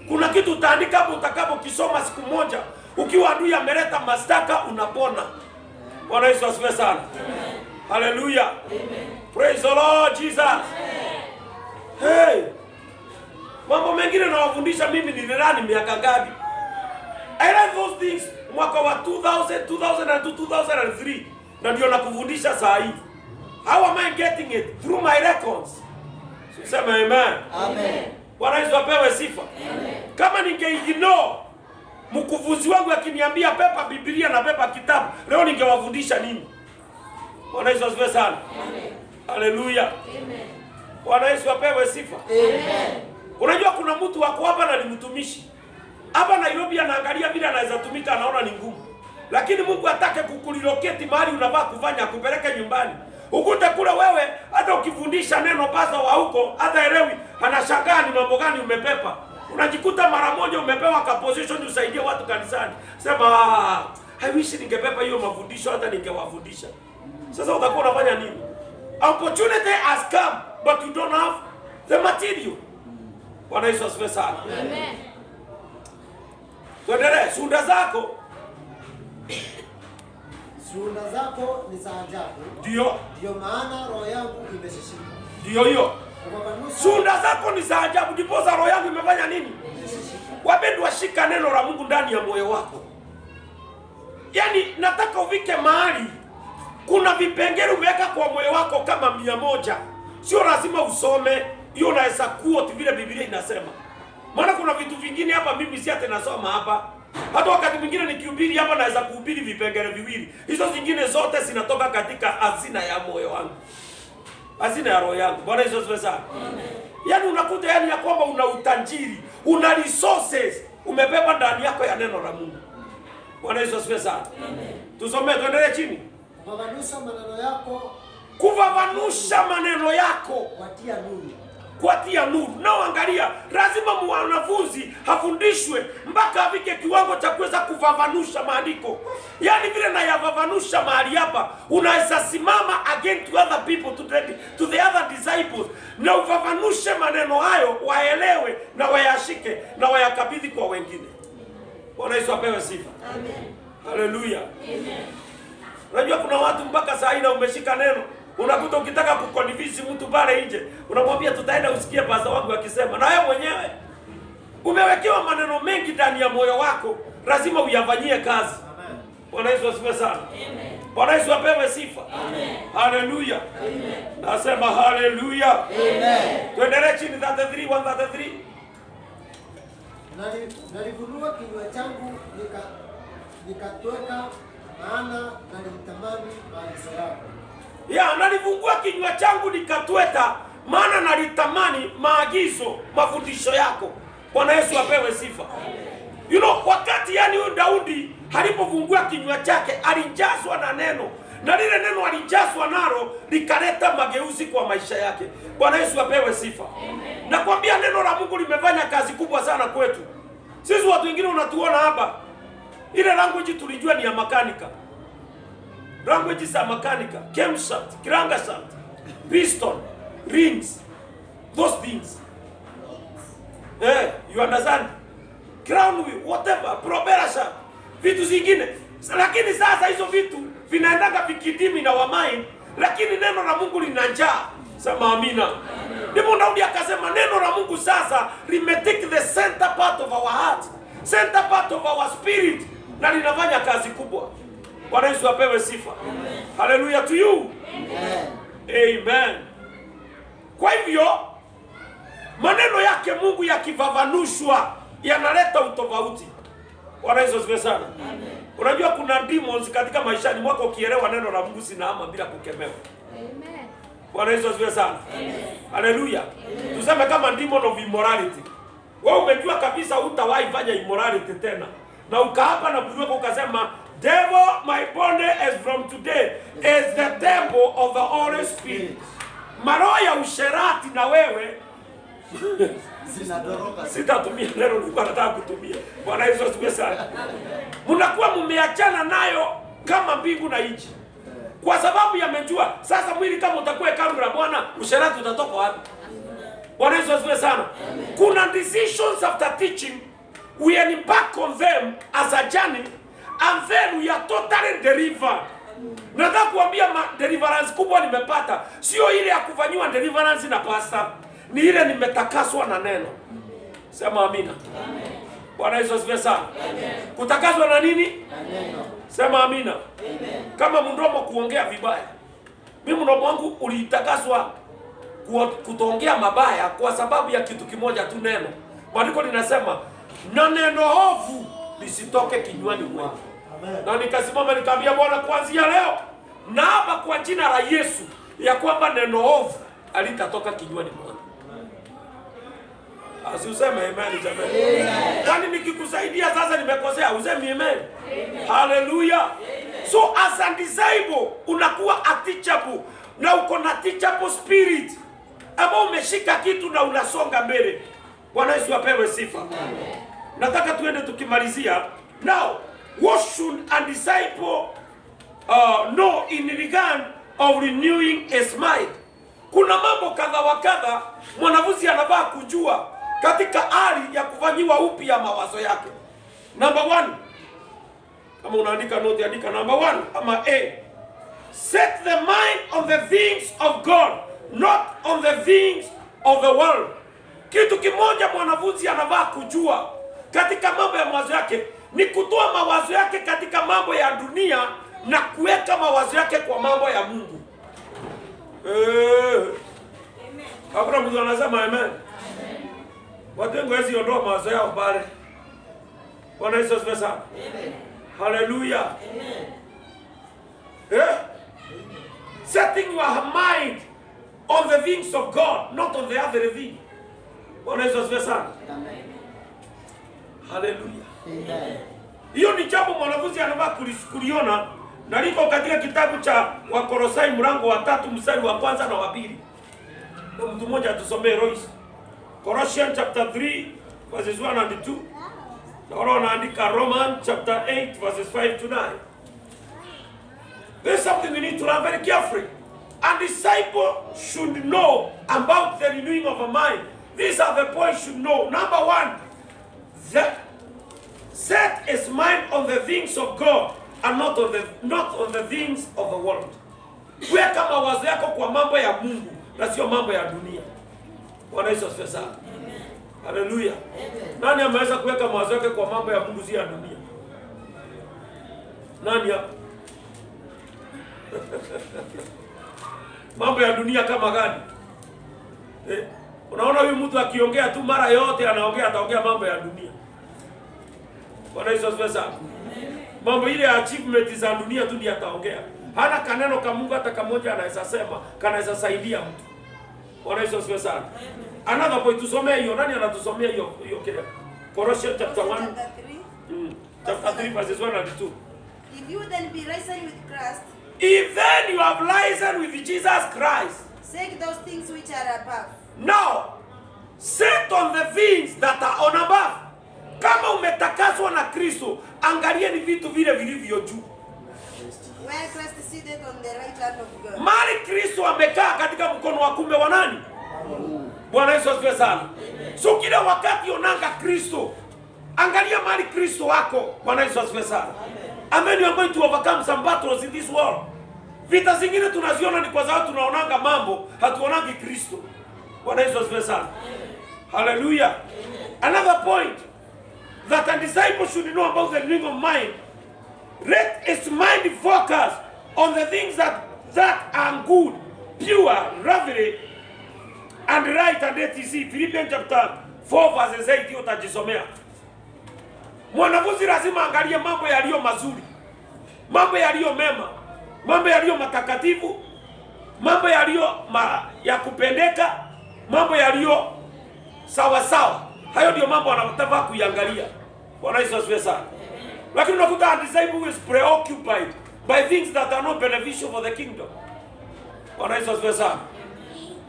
Kuna kitu utaandika hapo utakapo kisoma siku moja, ukiwa adui ameleta mashtaka unapona. Bwana Yesu asifiwe sana. Amen. Hallelujah. Amen. Praise the Lord Jesus. Amen. Hey. Mambo mengine nawafundisha mimi nilirani miaka ngapi? I learned those things mwaka wa 2000, 2002, 2003. Na ndio nakufundisha saa hii. How am I getting it? Through my records. Sema amen. Amen. Bwana Yesu apewe sifa. Amen. Kama ningeignore mkufunzi wangu akiniambia pepa Biblia na pepa kitabu, leo ningewafundisha nini? Bwana Yesu asifiwe sana. Amen. Hallelujah. Amen. Bwana Yesu apewe sifa. Amen. Unajua kuna mtu wako hapa na ni mtumishi. Hapa Nairobi anaangalia vile anaweza tumika, anaona ni ngumu. Lakini Mungu atake kukuliloketi mahali unavaa kufanya, kupeleke nyumbani. Ukute kule wewe hata ukifundisha neno pasa wa huko hata elewi, anashangaa ni mambo gani umepepa. Unajikuta mara moja umepewa ka position usaidie watu kanisani. Sema I wish ningepepa hiyo mafundisho hata ningewafundisha. Sasa utakuwa unafanya nini? Opportunity has come but you don't have the material. Bwana Yesu asifiwe sana. Amen. Tuendelee, shuhuda zako. Shuhuda zako ni za ajabu. Ndio maana roho yangu imeshishika. Ndio hiyo. Shuhuda zako ni za ajabu, ndipo roho yangu imefanya nini? Wapendwa, shika neno la Mungu ndani ya moyo wako. Yaani nataka uvike mahali kuna vipengele umeweka kwa moyo wako kama 100. Sio lazima usome, hiyo unaweza quote vile Biblia inasema. Maana kuna vitu vingine hapa mimi si hata nasoma hapa. Hata wakati mwingine nikihubiri hapa naweza kuhubiri vipengele viwili. Hizo zingine zote zinatoka katika hazina ya moyo wangu. Hazina ya roho yangu. Bwana Yesu asifiwe sana. Amen. Yaani unakuta yani ya kwamba una utajiri, una resources umebeba ndani yako ya neno la Mungu. Bwana Yesu asifiwe sana. Amen. Tusome tuendelee chini. Kufafanusha maneno yako. Kufafanusha maneno yako. Kuatia nuru. Kuatia nuru. Nao angalia, lazima mwanafunzi hafundishwe mpaka afike kiwango cha kuweza kufafanusha maandiko. Yaani vile na yafafanusha mahali hapa, unaweza simama again to other people, to the other disciples, na ufafanushe maneno hayo waelewe na wayashike na wayakabidhi kwa wengine. Bwana Yesu apewe sifa. Amen. Hallelujah. Amen. Unajua kuna watu mpaka saa hii na umeshika neno, unakuta ukitaka kuconvince mtu pale nje, unamwambia tutaenda usikie pastor wangu akisema, na wewe mwenyewe umewekewa maneno mengi ndani ya moyo wako, lazima uyafanyie kazi. Amen. Bwana Yesu asifiwe sana. Amen. Bwana Yesu apewe sifa. Amen. Hallelujah. Amen. Nasema hallelujah. Amen. Tuendelee chini 33 133. Nalifunua kinywa changu nikatweka, maana nalitamani maagizo yako. Ya, nalifungua kinywa changu nikatweka, maana nalitamani maagizo, mafundisho yako. Bwana Yesu apewe sifa. You know, wakati yani huyu Daudi alipofungua kinywa chake alijazwa na neno. Na lile neno alijazwa nalo likaleta mageuzi kwa maisha yake. Bwana Yesu apewe sifa. Nakwambia neno la Mungu limefanya kazi kubwa sana kwetu. Sisi watu wengine unatuona hapa, ile language tulijua ni ya makanika. Language za makanika, camshaft, crankshaft, piston, rings, those things. You understand? Crown wheel, whatever, propeller shaft, vitu zingine. Lakini sasa hizo vitu vinaendaga vikidimi na wamain, lakini neno la Mungu lina njaa. Sema amina. Ndipo Daudi akasema neno la Mungu sasa limetake the center part of our heart, center part of our spirit, na linafanya kazi kubwa. Bwana Yesu apewe sifa. Hallelujah to you. Amen. Kwa hivyo maneno yake Mungu yakivavanushwa yanaleta utofauti. Bwana Yesu asifiwe sana. Unajua kuna demons katika maishani mwako, ukielewa neno la Mungu sinaama bila kukemewa. Amen. Bwana Yesu asifiwe sana. Hallelujah. Tuseme kama demon of immorality. Wewe umejua kabisa hutawahi fanya immorality tena. Na ukaapa na Mungu wako ukasema, devil, my body as from today is the temple of the Holy Spirit. Maroho ya usherati na wewe zinatoroka. Sitatumia neno nilikuwa nataka kutumia. Bwana Yesu asifiwe sana. Mnakuwa mmeachana nayo kama mbingu na nchi. Kwa sababu yamejua sasa mwili kama utakuwa hekalu la Bwana, usherati utatoka wapi? Bwana Yesu asifiwe sana. Kuna decisions after teaching we embark on them as a journey and then we are totally delivered. Nataka kuambia deliverance kubwa nimepata, sio ile ya kufanywa deliverance na pastor, ni ile nimetakaswa na neno. Sema amina. Amen. Bwana Yesu asifiwe sana. Amen. Kutakaswa na nini? Amen. Sema amina. Amen. Kama mdomo kuongea vibaya, mimi mdomo wangu ulitakaswa kutoongea mabaya kwa sababu ya kitu kimoja tu, neno. Maandiko linasema na neno ovu lisitoke kinywani mwangu. Na nikasimama nikamwambia Bwana, kuanzia leo naapa kwa jina la Yesu ya kwamba neno ovu alitatoka kinywani mwangu. Useme amen jamani. Kwani nikikusaidia sasa nimekosea, useme amen. Hallelujah. So as a disciple unakuwa a teachable na uko na teachable spirit ambao umeshika kitu na unasonga mbele. Bwana Yesu apewe sifa. Nataka tuende tukimalizia. Now, what should a disciple know in regard of renewing his mind? Kuna mambo kadha wa kadha mwanafunzi anafaa kujua katika hali ya kufanyiwa upya mawazo yake. Number 1. Kama unaandika note, andika number 1 ama A. Set the mind on the things of God, not on the things of the world. Kitu kimoja mwanafunzi anafaa kujua katika mambo ya mawazo yake ni kutoa mawazo yake katika mambo ya dunia na kuweka mawazo yake kwa mambo ya Mungu. Hakuna mtu anasema amen. Watu wengi hawezi ondoa mawazo yao pale. Bwana Yesu asifiwe sana. Hallelujah. Setting your mind on the things of God, not on the other thing. Bwana Yesu asifiwe sana. Hallelujah. Amen. Hiyo ni jambo mwanafunzi anafaa kuliona, na liko katika kitabu cha Wakolosai mlango wa 3 mstari wa 1 na wa 2. Na mtu mmoja atusomee Royce. Colossians chapter 3 verses 1 and 2. Na wale wanaandika Romans chapter 8 verses 5 to 9. There's something we need to learn very carefully. A disciple should know about the renewing of a mind. These are the points you should know. Number 1, set his mind on the things of God and not on the things of the world. Weka mawazo yako kwa mambo ya Mungu na sio mambo ya dunia. Bwana Yesu asifiwe sana. Hallelujah. Nani ameweza kuweka mawazo yake kwa mambo ya Mungu si ya dunia? Nani hapa? Mambo ya dunia kama gani? Unaona huyu mtu akiongea tu mara yote ataongea mambo ya dunia. Bwana Yesu asifiwe sana. Mambo ile ya achievement za dunia tu ndiye ataongea. Hana kaneno ka Mungu hata kamoja anaweza sema, kanaweza saidia mtu. Bwana Yesu asifiwe sana. Another point, tusomee hiyo. Nani anatusomea hiyo kile? Colossians chapter 1. Chapter 3 verses 1 and 2. If you then be risen with Christ, if then you have risen with Jesus Christ, seek those things which are above. Now, set Set on the things that are on above. Kama umetakaswa na Kristo, angalia ni vitu vile vilivyo juu. Where Christ is seated on the right hand of God. Mali Kristo amekaa katika mkono wa kuume wa nani? Bwana Yesu asifiwe sana. So kila wakati onanga Kristo, angalia mali Kristo wako. Bwana Yesu asifiwe sana. Amen. You are going to overcome some battles in this world. Vita zingine tunaziona ni kwa sababu tunaonanga mambo, hatuonangi Kristo. Bwana Yesu asifiwe sana. Hallelujah. Another point that a disciple should know about the renewing of mind. Let its mind focus on the things that are good, pure, lovely, and right, and etc. Philippians chapter 4 verses 8 hiyo utajisomea. Mwanafunzi lazima angalie mambo yaliyo mazuri, mambo yaliyo mema, mambo yaliyo matakatifu, mambo yaliyo ya kupendeka, mambo yaliyo sawa sawa. Hayo ndio mambo anataka kuiangalia. Bwana Yesu asifiwe sana. Lakini unakuta a disciple who is preoccupied by things that are not beneficial for the kingdom. Bwana Yesu asifiwe sana.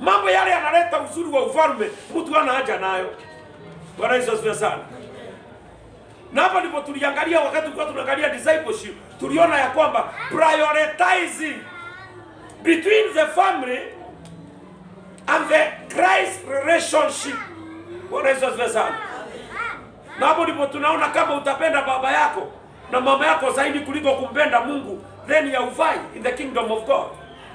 Mambo yale yanaleta uzuri wa ufalme, mtu hana haja nayo. Bwana Yesu asifiwe sana. Na hapa ndipo tuliangalia wakati tulikuwa tunaangalia discipleship, tuliona ya kwamba prioritizing between the family and the Christ relationship. Bwana Yesu asifiwe sana. Na hapo ndipo tunaona kama utapenda baba yako na mama yako zaidi kuliko kumpenda Mungu, then you haufai in the kingdom of God.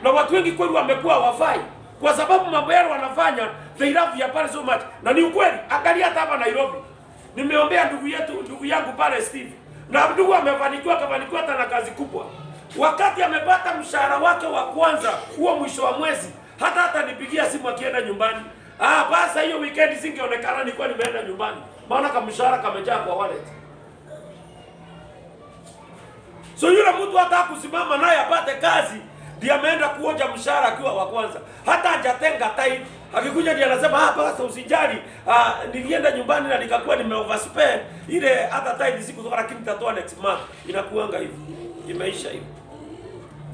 Na watu wengi kweli wamekuwa hawafai kwa sababu mambo yale wanafanya, they love ya pale so much. Na ni ukweli, angalia hata hapa Nairobi. Nimeombea ndugu yangu pale Steve. Na ndugu amefanikiwa, kafanikiwa hata na kazi kubwa. Wakati amepata mshahara wake wa kwanza, huo mwisho wa mwezi, hata nipigia simu akienda nyumbani. Basi hiyo weekend singeonekana nilikuwa nimeenda nyumbani. Maana kama mshahara kamejaa kwa wallet. So yule mtu hata kusimama naye apate kazi, ndiye ameenda kuonja mshahara akiwa wa kwanza. Hata hajatenga time. Akikuja ndiye anasema basi usijali. Nilienda nyumbani na nikakuwa nimeoverspend ile hata time siku lakini nitatoa next month. Inakuanga hivi. Imeisha hivi.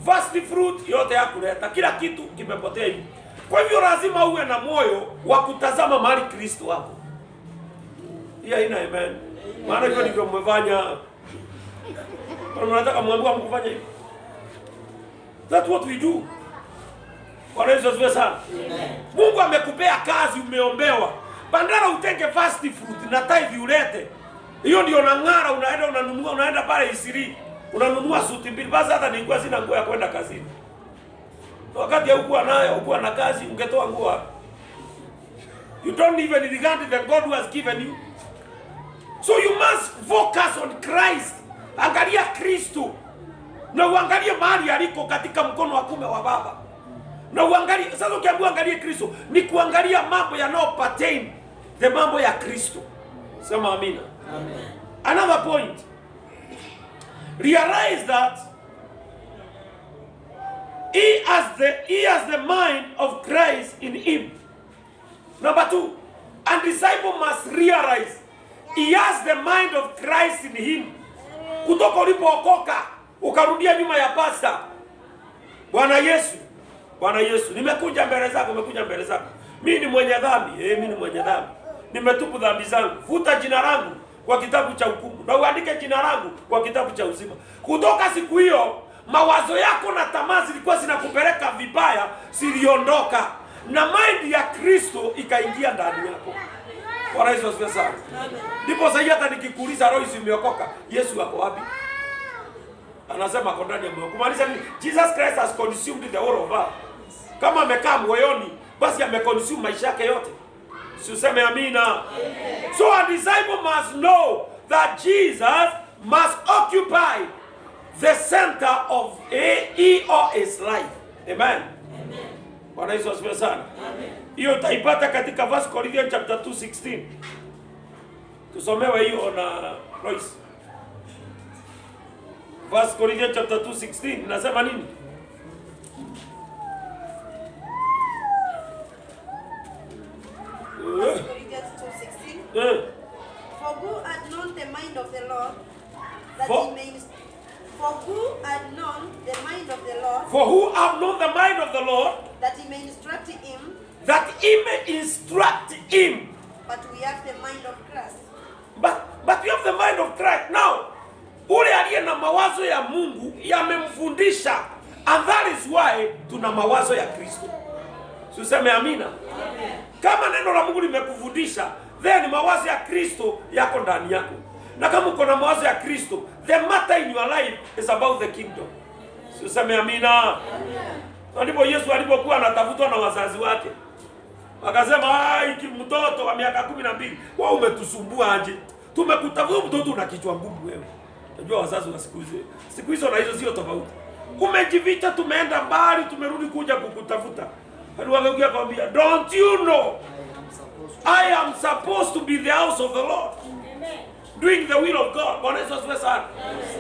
Fast fruit yote hakuleta, kila kitu kimepotea hivi. Kwa hivyo lazima uwe na moyo wa kutazama mahali Kristo wako. Ina amen. Maana hivyo ndivyo mmefanya. Unataka muambiwa mkufanya hivi. That's what we do. Bwana Yesu asifiwe sana. Mungu amekupea kazi, umeombewa. Bandara utenge fast fruit na tithe ulete. Hiyo ndio nang'ara, unaenda pale Isiri. Unanunua suti mbili. Basi hata nilikuwa sina nguo ya kwenda kazini. Wakati haukuwa nayo, haukuwa na kazi, ungetoa nguo wapi? You don't even regard the God who has given you. So you must focus on Christ. Angalia Kristo. Na uangalie mahali aliko katika mkono wa kuume wa Baba. Na uangalie, sasa ukiambiwa angalie Kristo, ni kuangalia mambo yanayopertain the mambo ya Kristo. Sema amina. Amen. Another point. Realize that he has the mind of Christ in him. Number 2, a disciple must realize he has the mind of Christ in him. Kutoka ulipookoka ukarudia nyuma ya pasta. Bwana Yesu, nimekuja mbele zako. Mimi ni mwenye dhambi. Mimi ni mwenye dhambi. Nimetubu dhambi zangu. Futa jina langu kwa kitabu cha hukumu na uandike jina langu kwa kitabu cha uzima. Kutoka siku hiyo mawazo yako na tamaa zilikuwa zinakupeleka vibaya, ziliondoka na mind ya Kristo ikaingia ndani yako. Bwana Yesu asifiwe sana. Ndipo sasa hata nikikuuliza roho imeokoka, Yesu ako wapi? Anasema ako ndani ya moyo. Kumaanisha nini? Jesus Christ has consumed the whole of us. Kama amekaa moyoni, basi ameconsume maisha yake yote. Si useme amina. So a disciple must know that Jesus must occupy the center of he or his life. Amen. Bwana Yesu asifiwe sana. Hiyo utaipata katika 1 Corinthians chapter 2:16. Tusomewe hiyo na Royce. 1 Corinthians chapter 2:16 nasema nini? Corinthians 2:16. For who had known the mind of the Lord that he may For who had known the mind of the Lord? For who have known the mind of the Lord? That he may instruct him. That he may instruct him. but we have the mind of Christ. But we have the mind of Christ. Now, ule aliye na mawazo ya Mungu yamemfundisha, and that is why tuna mawazo ya Kristo. Tuseme amina. Amen. Kama neno la Mungu limekufundisha, then mawazo ya Kristo yako ndani yako. Na kama uko na mawazo ya Kristo, the matter in your life is about the kingdom. Tuseme amina. Amen. Ndipo Yesu alipokuwa anatafutwa na wazazi wake, akasema, "Ai, mtoto wa miaka 12, wewe umetusumbua aje? Tumekutafuta mtoto una kichwa ngumu wewe." Unajua wazazi wa siku hizo na hizo sio tofauti. Umejificha, tumeenda mbali, tumerudi kuja kukutafuta. Aliwaambia kwambia, "Don't you know I am supposed to be the house of the Lord." Amen. Doing the will of God. Bwana Yesu asifiwe sana.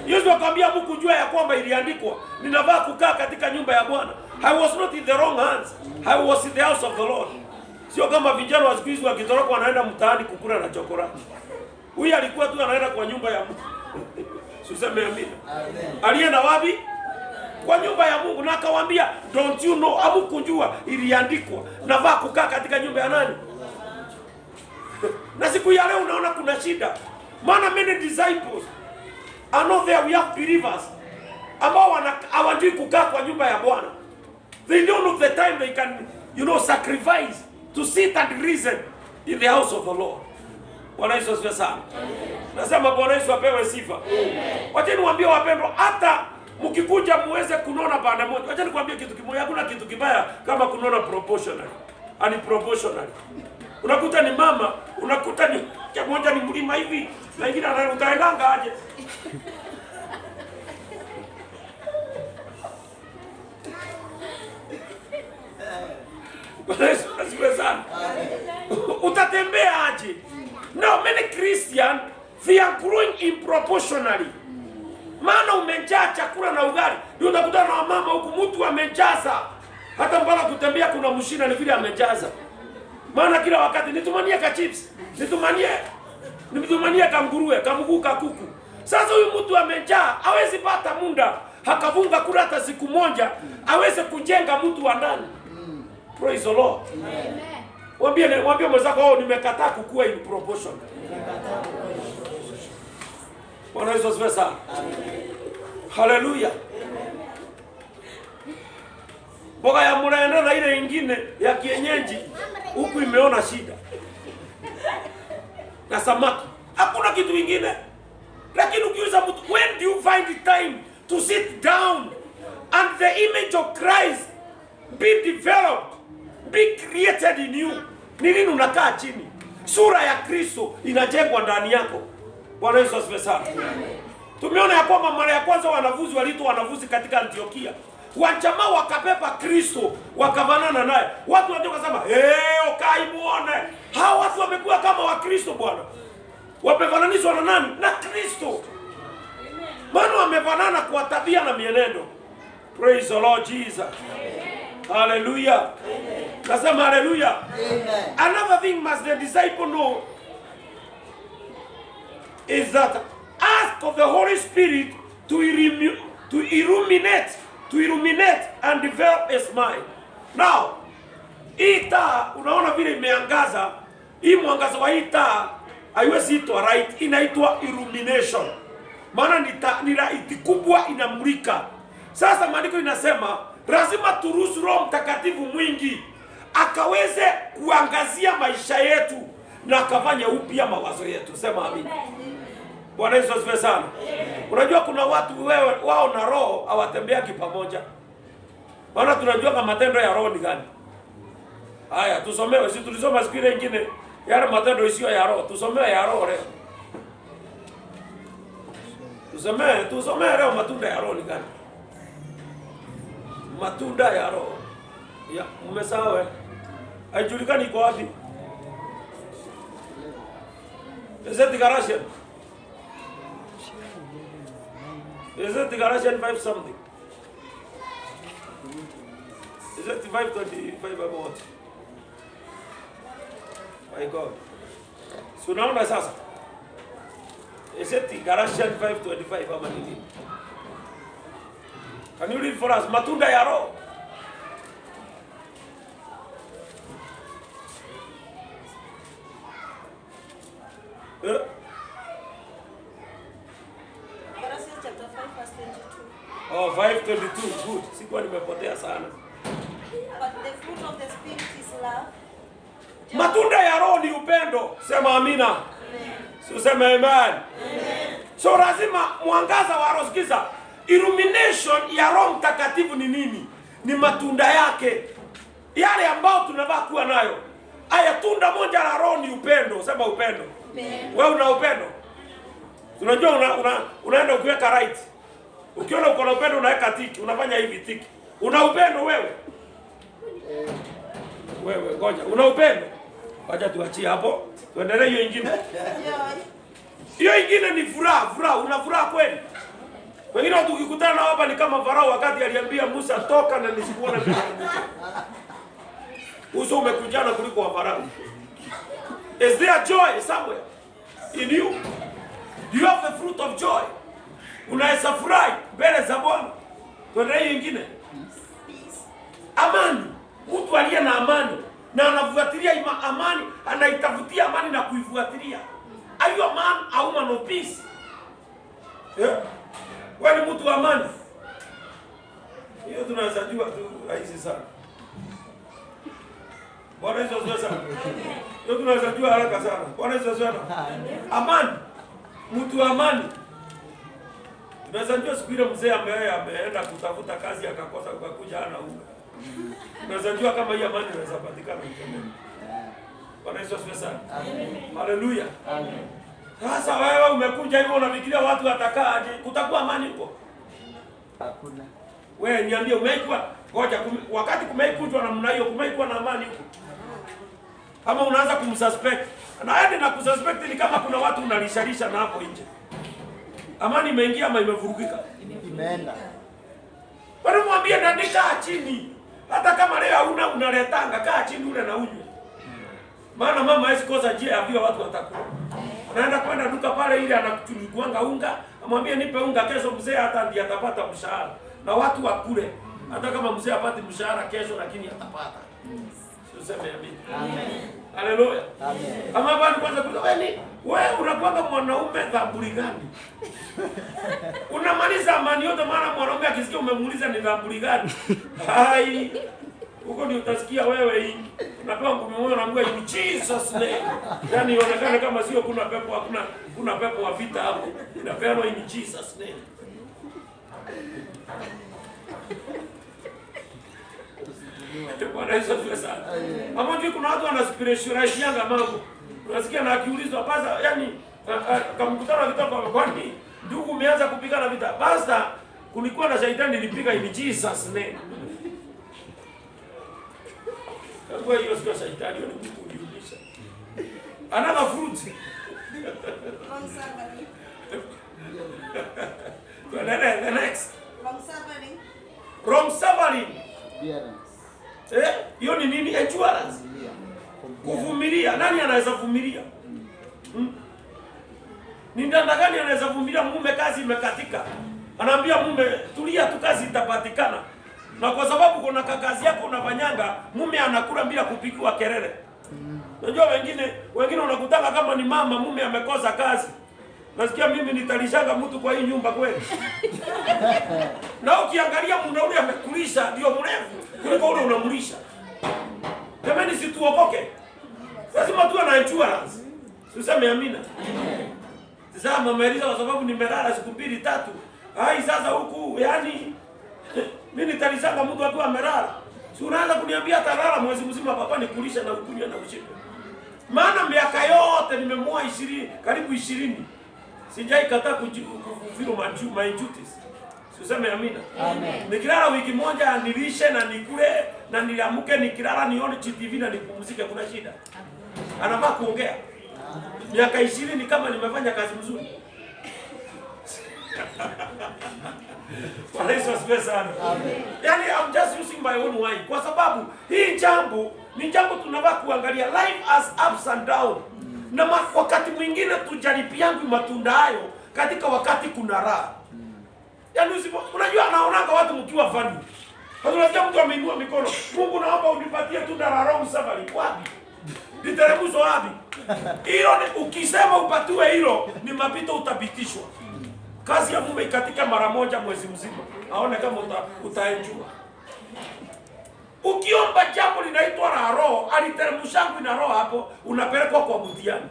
Yesu akamwambia, "Mkujua ya kwamba iliandikwa, ninafaa kukaa katika nyumba ya Bwana." I was not in the wrong hands. I was in the house of the Lord. Sio kama vijana wa siku hizi wakitoroka wanaenda mtaani kukula na chokora. Huyu alikuwa tu anaenda kwa nyumba ya Mungu. Tuseme amina. Amen. Alienda wapi? Kwa nyumba ya Mungu, na akawaambia, "Don't you know, hamkujua iliandikwa, nafaa kukaa katika nyumba ya nani?" Na siku ya leo unaona kuna shida. Maana many disciples are not there, we have believers ambao hawajui kukaa kwa nyumba ya Bwana. They don't know the time they can, sacrifice to sit and reason in the house of the Lord. Bwana Yesu asifiwe sana. Nasema Bwana Yesu apewe sifa. Wacha niwaambie wapendwa, hata mkikuja muweze kunona pande moja. Wacha nikwambie kitu kimoja, hakuna kitu kibaya kama kunona proportionally. Ani proportionally. Unakuta ni mama, unakuta ni moja ni mlima hivi, na ingine utaendanga aje. Bwana Yesu asifiwe sana. Utatembea aje? Now many Christians, they are growing improportionally. Maana umejaa chakula na ugali, ndio utakuta na mama huku mtu amejaza. Hata mpaka kutembea kuna mshina ni vile amejaza. Maana kila wakati nitumanie ka chips, nitumanie kanguruwe, kamguu ka kuku. Sasa huyu mtu amejaa, hawezi pata muda, hakavunga kula hata siku moja, aweze kujenga mtu wa ndani. Praise the Lord. Amen. Waambie mwenzako, nimekataa kukua in proportion. Bwana Yesu asifiwe sana. Hallelujah. Mboga ya mnaenda na ile nyingine ya kienyeji huku imeona shida. Na samaki. Hakuna kitu kingine. Lakini ukiuza mtu, when do you find the time to sit down and the image of Christ be developed, be created in you? Ni nini unakaa chini? Sura ya Kristo inajengwa ndani yako. Bwana Yesu asifiwe sana. Tumeona ya kwamba mara ya kwanza wanafunzi waliitwa wanafunzi katika Antiokia. Wajamaa wakapepa Kristo, wakavanana naye. Watu wanajua kusema, "Okai muone." Hao watu wamekuwa kama wa Kristo Bwana. Wamefananishwa na nani? Na Kristo. Maana wamefanana kwa tabia na mienendo. Praise the Lord Jesus. Amen. Hallelujah. Amen. Nasema hallelujah. Amen. Another thing must the disciple know is that ask of the Holy Spirit to illuminate and develop his mind. Now, hii taa unaona vile imeangaza, hii mwangaza wa hii taa haiwezi itwa right, inaitwa illumination. Maana ni light kubwa inamulika. Sasa maandiko inasema lazima turuhusu Roho Mtakatifu mwingi akaweze kuangazia maisha yetu na akafanya upya mawazo yetu. Sema amina. Bwana Yesu asifiwe sana. Unajua kuna watu wao na Roho hawatembeagi pamoja. Maana tunajua kama matendo ya Roho ni gani. Haya, tusomewe. Sisi tulisoma siku ile nyingine yale matendo isiyo ya Roho. Tusomewe ya Roho leo. Tusomee leo matunda ya Roho ni gani? Matunda ya Roho. Ya, mmesahau. Haijulikani iko wapi? Is it Galatians? Is it Galatians 5 something? Is it 5:25 about what? My God. So now sasa. Is it Galatians 5:25 ama nini? Can you read for us? Matunda ya Roho. Galatians chapter 5 verse 22. Oh, 5:22. Good. Sikuwa nimepotea sana. But the fruit of the Spirit is love. Matunda ya Roho ni upendo. Sema amina. Si useme amen. So lazima mwangaza wa Roho, sikiza. Illumination ya Roho Mtakatifu ni nini? Ni matunda yake. Yale ambao tunavaa kuwa nayo. Aya, tunda moja la Roho ni upendo. Sema upendo. Wewe una upendo? Unajua unaenda ukiweka right. Ukiona uko na upendo unaweka tiki, unafanya hivi tiki. Una upendo wewe? Wewe ngoja, una upendo? Wacha tuachie hapo. Tuendelee hiyo nyingine. Hiyo nyingine ni furaha, una furaha kweli? Wengine watu ukikutana nao hapa ni kama Farao wakati aliambia Musa toka na nisikuone mbele ya Musa. Uso umekunjana kuliko wa Farao. Is there joy somewhere in you? Do you have the fruit of joy? Unaweza furahi mbele za Bwana. Tuendelee hiyo nyingine. Amani. Mtu aliye na amani na anafuatilia amani, anaitafutia amani na kuifuatilia. Are you a man, a woman of peace? Yeah. Wewe ni mtu wa amani. Hiyo tunaweza jua tu rahisi sana. Bwana Yesu asifiwe sana. Hiyo tunaweza jua haraka sana. Bwana Yesu asifiwe sana. Amani. Mtu wa amani. Tunaweza jua siku ile mzee ameenda kutafuta kazi akakosa kukuja hana unga. Tunaweza jua kama hii amani inaweza patikana mjini. Bwana Yesu asifiwe sana. Haleluya. Amen. Sasa wewe umekuja hivyo unafikiria watu watakaa aje? Kutakuwa amani huko? Hakuna. Wewe niambie umeikuwa ngoja wakati kumeikujwa namna hiyo kumeikuwa na amani huko? Kama unaanza kumsuspect. Na hadi na kususpect ni kama kuna watu unalisharisha na hapo nje. Amani imeingia ama imevurugika? Imeenda. Bwana mwambie ndani kaa chini. Hata kama leo hauna unaletanga kaa chini ule na unywe. Maana mama hawezi kosa njia ya vile watu watakula. Anaenda kwenda duka pale ile anakuchukuanga unga, amwambie nipe unga kesho mzee hata ndiye atapata mshahara. Na watu wakule. Hata kama mzee apate mshahara kesho lakini atapata. Useme amen. Amen. Haleluya. Amen. Ama bwana kwanza wewe unakuanga mwanaume dhamburi gani? Unamaliza amani yote maana mwanaume akisikia umemuuliza ni dhamburi gani? Hai. Huko ndio utasikia wewe hii. Unapewa ngumi moyo na Mungu in Jesus name. Yaani inaonekana kama sio kuna pepo wa vita hapo. Inapewa in Jesus name. Bwana Yesu asifiwe sana. Hapo kuna watu wana spiritualize yanga mambo. Unasikia na akiulizwa basa yani kamkutana kitoko kwani ndugu umeanza kupigana vita. Basta kulikuwa na shaitani nilipiga in Jesus name. Kwa hiyo sio shaitani ni mtu uliulisha. Another fruit. Long suffering. The next. Long suffering. Wrong suffering. Endurance. Hiyo ni nini? Endurance. Kuvumilia. Nani anaweza vumilia? Ni ndanda gani anaweza vumilia mume kazi imekatika? Anaambia mume tulia tu kazi itapatikana. Na kwa sababu kuna kazi yako unafanyanga, mume anakula bila kupigiwa kelele. Unajua wengine unakutanga kama ni mama mume amekosa kazi. Nasikia mimi nitalishanga mtu kwa hii nyumba kweli. Na ukiangalia muda ule amekulisha ndio mrefu kuliko ule unamlisha. Jamani si tuokoke. Lazima tuwe na endurance. Useme amina. Sasa mama Eliza kwa sababu nimelala siku 2-3. Hai sasa huku yani mimi nitalishanga mtu akiwa amelala. Si unaanza kuniambia atalala mwezi mzima papa nikulisha na ukunywa na ushibe. Maana miaka yote nimemoa 20 karibu 20. Sijai kataa kufiro my duties. Useme amina. Amen. Nikilala wiki moja nilishe na nikule na niamke nikilala nione TV na nipumzike kuna shida. Anafaa kuongea. Miaka 20 ni kama nimefanya kazi nzuri. Bwana Yesu asifiwe sana. Amen. Yaani I'm just using my own way kwa sababu hii jambo ni jambo tunafaa kuangalia life as ups and down. Na wakati mwingine tujaribiangu matunda hayo katika wakati kuna raha. Yaani unajua anaonanga watu mkiwa fani. Unasikia mtu ameinua mikono. Mungu naomba unipatie tunda la Roho Msafari. Wapi? Literemshwa wapi? Hilo ukisema upatiwe hilo ni mapito utapitishwa. Kazi ya mume ikatika mara moja mwezi mzima. Aone kama utaenjua. Ukiomba jambo linaitwa la roho, aliteremshangu na roho hapo, unapelekwa kwa mtihani.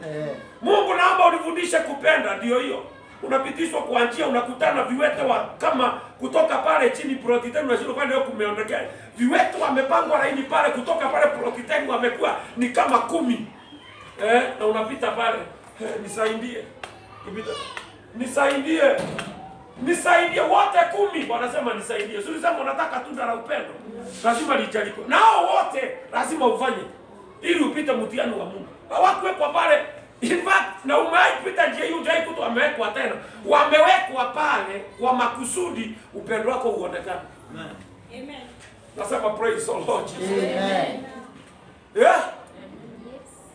Mungu naomba unifundishe kupenda, ndio hiyo. Unapitishwa kwa njia, unakutana viwete wa kama kutoka pale chini plot 10 unashindwa kwani leo kumeondokea. Viwete wamepangwa laini pale kutoka pale plot 10 wamekuwa ni kama 10. Na unapita pale. Nisaidie. Kipita. Nisaidie. Nisaidie wote 10 wanasema nisaidie. Sio sema unataka tunda la upendo. Lazima lijaliko. Nao wote lazima ufanye ili upite mtihani wa Mungu. Hawakuwekwa pale. In fact, na umeipita njia hiyo hujai kutu wamewekwa tena. Wamewekwa pale kwa makusudi upendo wako uonekane. Amen. Nasema praise the Lord. Amen. Yeah.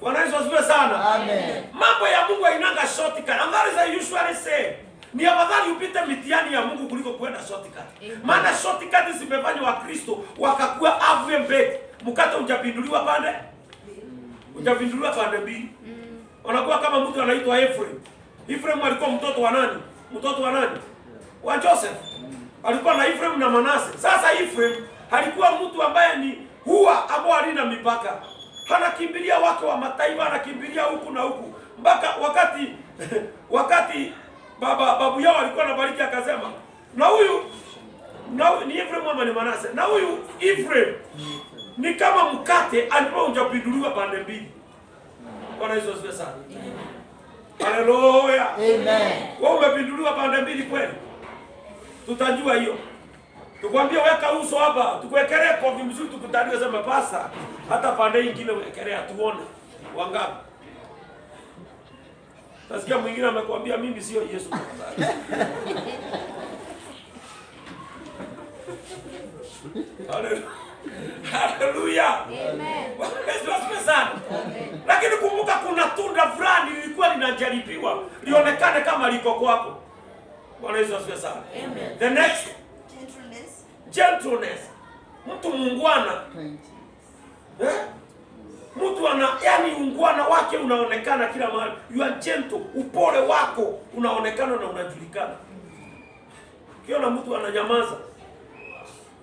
Bwana Yesu asifiwe sana. Amen. Mambo ya Mungu hainanga shortcut. And that is I usually say. Ni afadhali upite mitihani ya Mungu kuliko kwenda shortcut. Maana shortcut zimefanywa Wakristo wakakuwa halfway back. Mkate hujapinduliwa pande. Hujapinduliwa pande mbili. Wanakuwa kama mtu anaitwa Ephraim. Ephraim alikuwa mtoto wa nani? Mtoto wa nani? Wa Joseph. Alikuwa na Ephraim na Manase. Sasa Ephraim alikuwa mtu ambaye ni huwa ambao alina mipaka. Anakimbilia wake wa mataifa, anakimbilia huku na huku. Mpaka wakati babu yao alikuwa anabariki akasema, na huyu ni Ephraim ama ni Manase? Na huyu Ephraim ni kama mkate ambao hujapinduliwa pande mbili. Bwana Yesu asifiwe sana. Haleluya. Amen. Wewe umepinduliwa pande mbili kweli? Tutajua hiyo. Tukwambia weka uso hapa, tukuwekelee kofi mzuri tukutanie sema pasa. Hata pande nyingine wekelea tuone wangapi. Nasikia mwingine amekwambia mimi sio Yesu. Haleluya. Amen. Yesu asifiwe sana. Lakini kumbuka kuna tunda fulani lilikuwa linajaribiwa lionekane kama liko kwako. Bwana Yesu asifiwe sana. Amen. The next gentleness. Mtu muungwana. Mtu yani ungwana wake unaonekana kila mahali. You are gentle. Upole wako unaonekana na unajulikana. Ukiona mtu ananyamaza,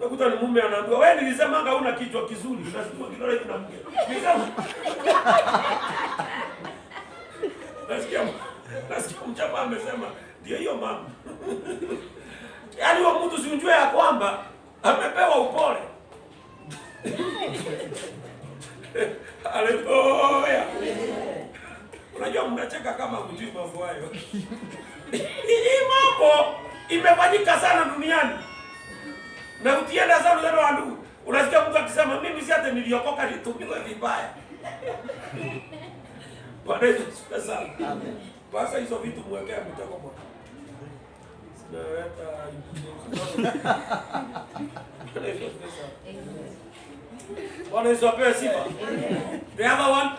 nakuta ni mume anaambiwa, wewe nilisema anga una kichwa kizuri, unasema kidole kina mke. Nilisema. Nasikia mchapa amesema, ndio hiyo mama. Yaani huyo mtu si ya kwamba amepewa upole. Haleluya. Unajua mnacheka kama mjui mambo hayo. Hii mambo imefanyika sana duniani. Na utienda sana ndio wandu. Unasikia mtu akisema mimi si hata niliokoka nitumiwe vibaya. Bwana Yesu sana. Amen. Basi hizo vitu mwekea mtako bwana. Bwana Yesu apewe sifa. The other one,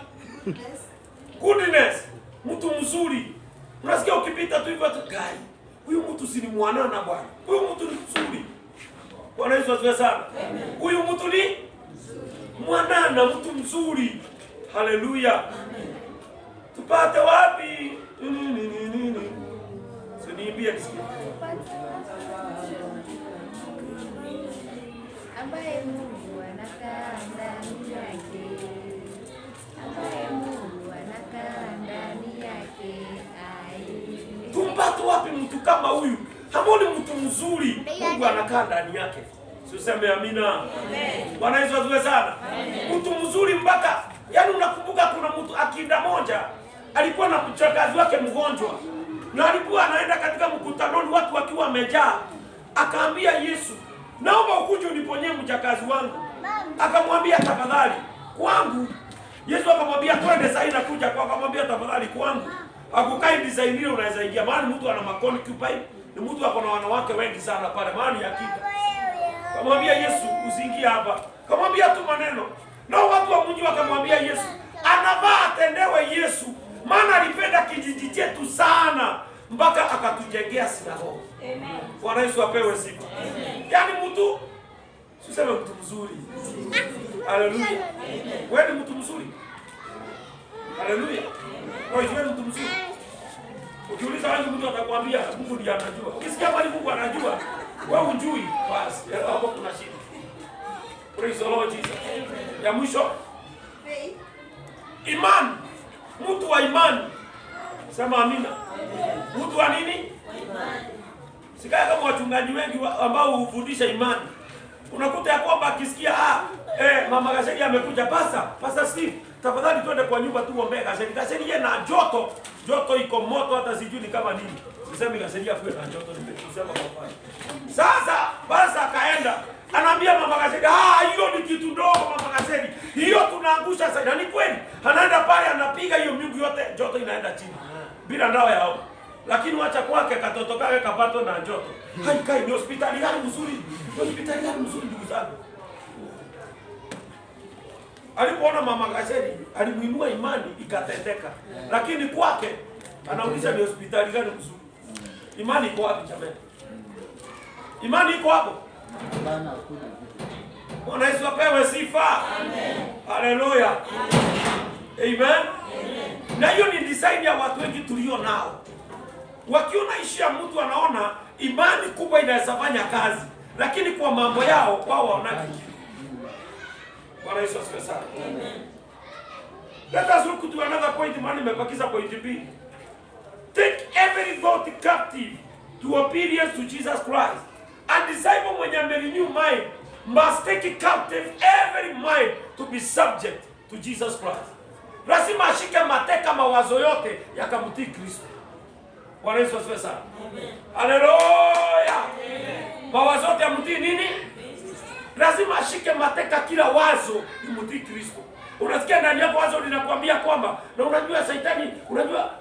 goodness. Mtu mzuri. Unasikia ukipita tu hivyo tu gai. Huyu mtu si ni mwanana bwana. Huyu mtu ni mzuri. Bwana Yesu asifiwe sana. Huyu mtu ni mwanana, mtu mzuri. Haleluya. Tupate wapi? Siniambie nisikie. Ambaye Mungu anakaa ndani yake. Ambaye Mungu anakaa ndani yake. Tumpate wapi mtu kama huyu? Hamoni mtu mzuri, Mungu anakaa ndani yake. Useme amina. Amen. Bwana Yesu asifiwe sana. Amen. Mtu mzuri mpaka, yaani unakumbuka kuna mtu akinda moja alikuwa na mchakazi wake mgonjwa. Na alikuwa anaenda katika mkutanoni watu wakiwa wamejaa. Akaambia Yesu, naomba ukuje uniponyee mchakazi wangu. Akamwambia tafadhali kwangu. Yesu akamwambia twende sasa inakuja kwa, akamwambia tafadhali kwangu. Hakukai design ile unaweza ingia. Maana mtu ana maconcubine, ni mtu ako na wanawake wengi sana pale, maana ya kida. Akamwambia Yesu usiingie hapa. Akamwambia tu maneno. Na watu wa mji wakamwambia Yesu, anafaa atendewe Yesu. Maana alipenda kijiji chetu sana mpaka akatujengea sinagogi. Amen. Bwana Yesu apewe sifa. Amen. Yaani mtu usiseme mtu mzuri. Haleluya. Wewe ni mtu mzuri. Haleluya. Kwa hiyo mtu mzuri. Ukiuliza wangu mtu atakwambia Mungu ndiye anajua. Ukisikia bali Mungu anajua, wewe hujui, basi hapo kuna shida. Praise the Lord Jesus. Ya mwisho, Faith. imani. Mtu wa imani. Sema amina. Mtu wa nini? Imani. Sikaa kama wachungaji wengi ambao hufundisha imani. Unakuta ya kwamba akisikia mama Gasheri amekuja, Pastor Steve, tafadhali twende kwa nyumba tuombe Gasheri. Gasheri yeye na joto iko moto hata sijui ni kama nini. Sisemi Gasheri afue na joto, nimesema kwa mfano. Sasa basi akaenda, anaambia mama Gasheri, hiyo ni kitu ndogo mama Gasheri. Hiyo tunaangusha sasa. Ni kweli. Anaenda pale anapiga hiyo miungu yote, joto inaenda chini. Bila ndawa yao. Lakini wacha kwake katoto kake kapato na joto. Kai ni hospitali gani mzuri? Hospitali gani mzuri ndugu zangu? Alipoona mama Gasheri, alimuinua imani ikatendeka. Lakini kwake anauliza ni hospitali gani mzuri? Imani iko wapi jamani? Imani iko hapo. Bwana hakuna kitu. Bwana Yesu apewe sifa. Amen. Haleluya. Amen. Amen. Na hiyo ni design ya watu wengi tulio nao. Wakiona ishi ya mtu anaona imani kubwa inaweza fanya kazi, lakini kwa mambo yao wao wanaona kitu. Bwana Yesu asifiwe sana. Amen. Let us look to another point, maana nimebakiza point mbili. Take every thought captive to obedience to Jesus Christ. A disciple mwenye amerenew mind must take captive every mind to be subject to Jesus Christ. Lazima ashike mateka mawazo yote yakamtii Kristo. Bwana Yesu asifiwe sana. Amen. Haleluya. Amen. Mawazo yote yamtii nini? Lazima ashike mateka kila wazo imtii Kristo. Unasikia ndani yako wazo linakwambia kwamba na unajua Shetani,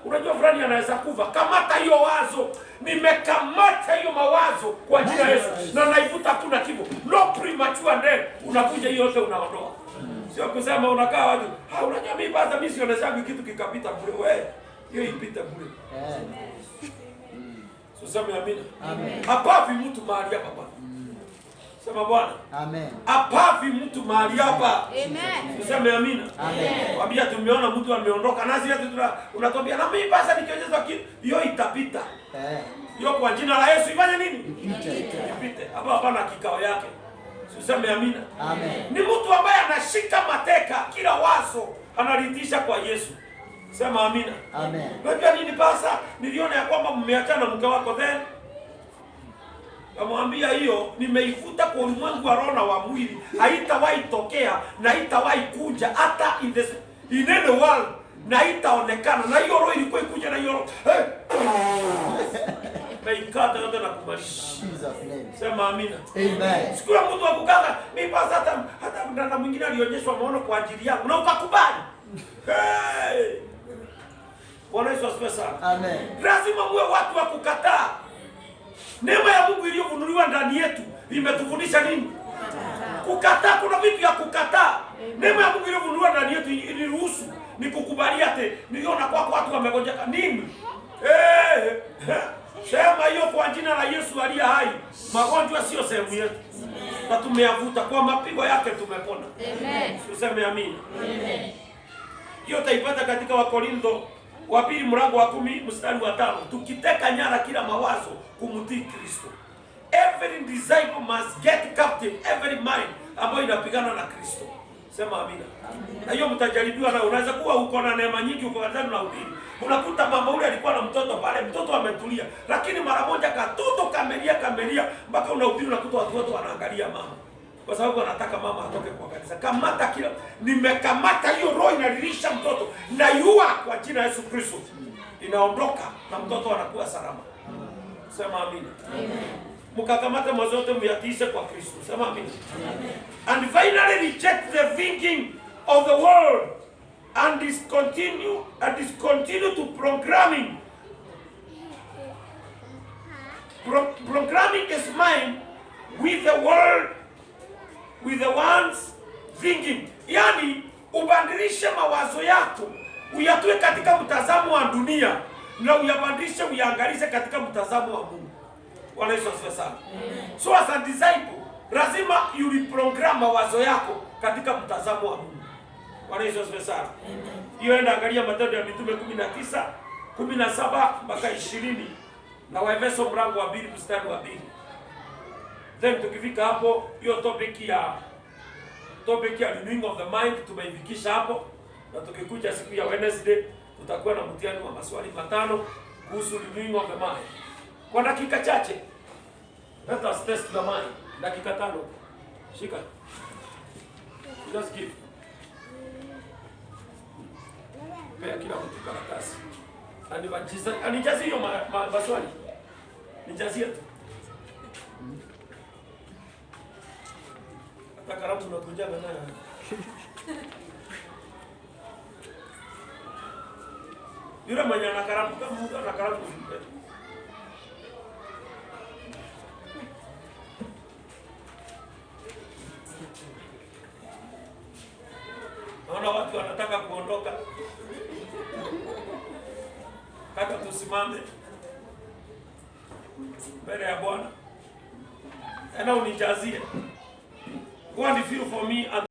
unajua fulani anaweza kufa. Kamata hiyo wazo. Nimekamata hiyo mawazo kwa jina la Yesu. Na naifuta hakuna kifo. No premature death. Unakuja hiyo yote unaondoa. Sio kusema unakaa watu, unajua mimi bado mimi sioneshaga kitu kikapita bure wewe. Hiyo ipita bure. Sema amina. Amen. Hapavi mtu mahali hapa Bwana. Sema Bwana. Amen. Hapavi mtu mahali hapa. Amen. Sema amina. Amen. Waambia tumeona mtu ameondoka nasi yetu unatuambia na mimi basi nikionyesha kitu hiyo itapita. Hiyo kwa jina la Yesu ifanye nini? Ipite. Hapa hapana kikao yake. Sema amina. Amen. Ni mtu ambaye anashika mateka kila wazo analitisha kwa Yesu. Sema amina. Amen. Unajua nini pasa? Niliona ya kwamba mmeachana mke wako then. Kamwambia hiyo nimeifuta kwa ulimwengu wa roho na wa mwili. Haitawahi tokea na haitawahi kuja hata in the world na haitaonekana. Na hiyo roho ilikuwa ikuja na hiyo roho. Meikata yote na kumalisha. Sema amina. Amen. Siku ya mtu akukanga mimi pasa hata mdada mwingine alionyeshwa maono kwa ajili yangu na ukakubali. Hey! Bwana Yesu asifiwe sana. Amen. Lazima muwe watu wa kukataa. Neema ya Mungu iliyofunuliwa ndani yetu imetufundisha nini? Kukataa. Kuna vitu ya kukataa. Neema ya Mungu iliyofunuliwa ndani yetu iliruhusu ni kukubalia te. Niliona kwako watu wamegonjeka nini? Sema hiyo kwa jina la Yesu aliye hai. Magonjwa sio sehemu yetu. Na tumeyavuta kwa mapigo yake tumepona. Amen. Tuseme amina. Amen. Hiyo taipata katika Wakorintho wa pili mlango wa 10 mstari wa 5. Tukiteka nyara kila mawazo kumtii Kristo. Every disciple must get captive every mind ambayo inapigana na Kristo. Sema amina. Na hiyo mtajaribiwa na unaweza kuwa uko na neema nyingi uko kazani na ubiri. Unakuta mama yule alikuwa na mtoto pale, mtoto ametulia, lakini mara moja katoto kamelia mpaka unahubiri unakuta watu wote wanaangalia mama. Kwa sababu anataka mama atoke kwa kanisa. Kamata kila, nimekamata hiyo roho inalilisha mtoto na yua kwa jina la Yesu Kristo. Inaondoka na mtoto anakuwa salama. Sema amina. Amen. Mkakamata mawazo yote myatishe kwa Kristo. Sema amina. Amen. And finally reject the thinking of the world and discontinue to programming his mind with the world, with the one's thinking. Yani ubadilishe mawazo yako uyatoe katika mtazamo wa dunia na uyabadilishe uyaangalize katika mtazamo wa Mungu. Bwana Yesu asifiwe sana. So as a disciple lazima uliprogram mawazo yako katika mtazamo wa Mungu. Bwana Yesu asifiwe sana. Hiyo enda angalia Matendo ya Mitume 19, 17 mpaka 20 na Waefeso mlango wa 2 mstari wa 2. Then tukifika hapo hiyo topic ya renewing of the mind tumeifikisha hapo, na tukikuja siku ya Wednesday tutakuwa na mtihani wa maswali 5 kuhusu renewing of the mind. Kwa dakika chache. Let us test the mind. Dakika 5. Shika. Just give. Pea kila mtu karatasi. Anijazie hiyo maswali. Nijazie tu. Hata kalamu tunakuja nayo. Yule mwenye ana kalamu kama mtu ana kalamu kumpe. Naona watu wanataka kuondoka. Kaka tusimame mbele ya Bwana. Ena unijazie. Go and feel for me and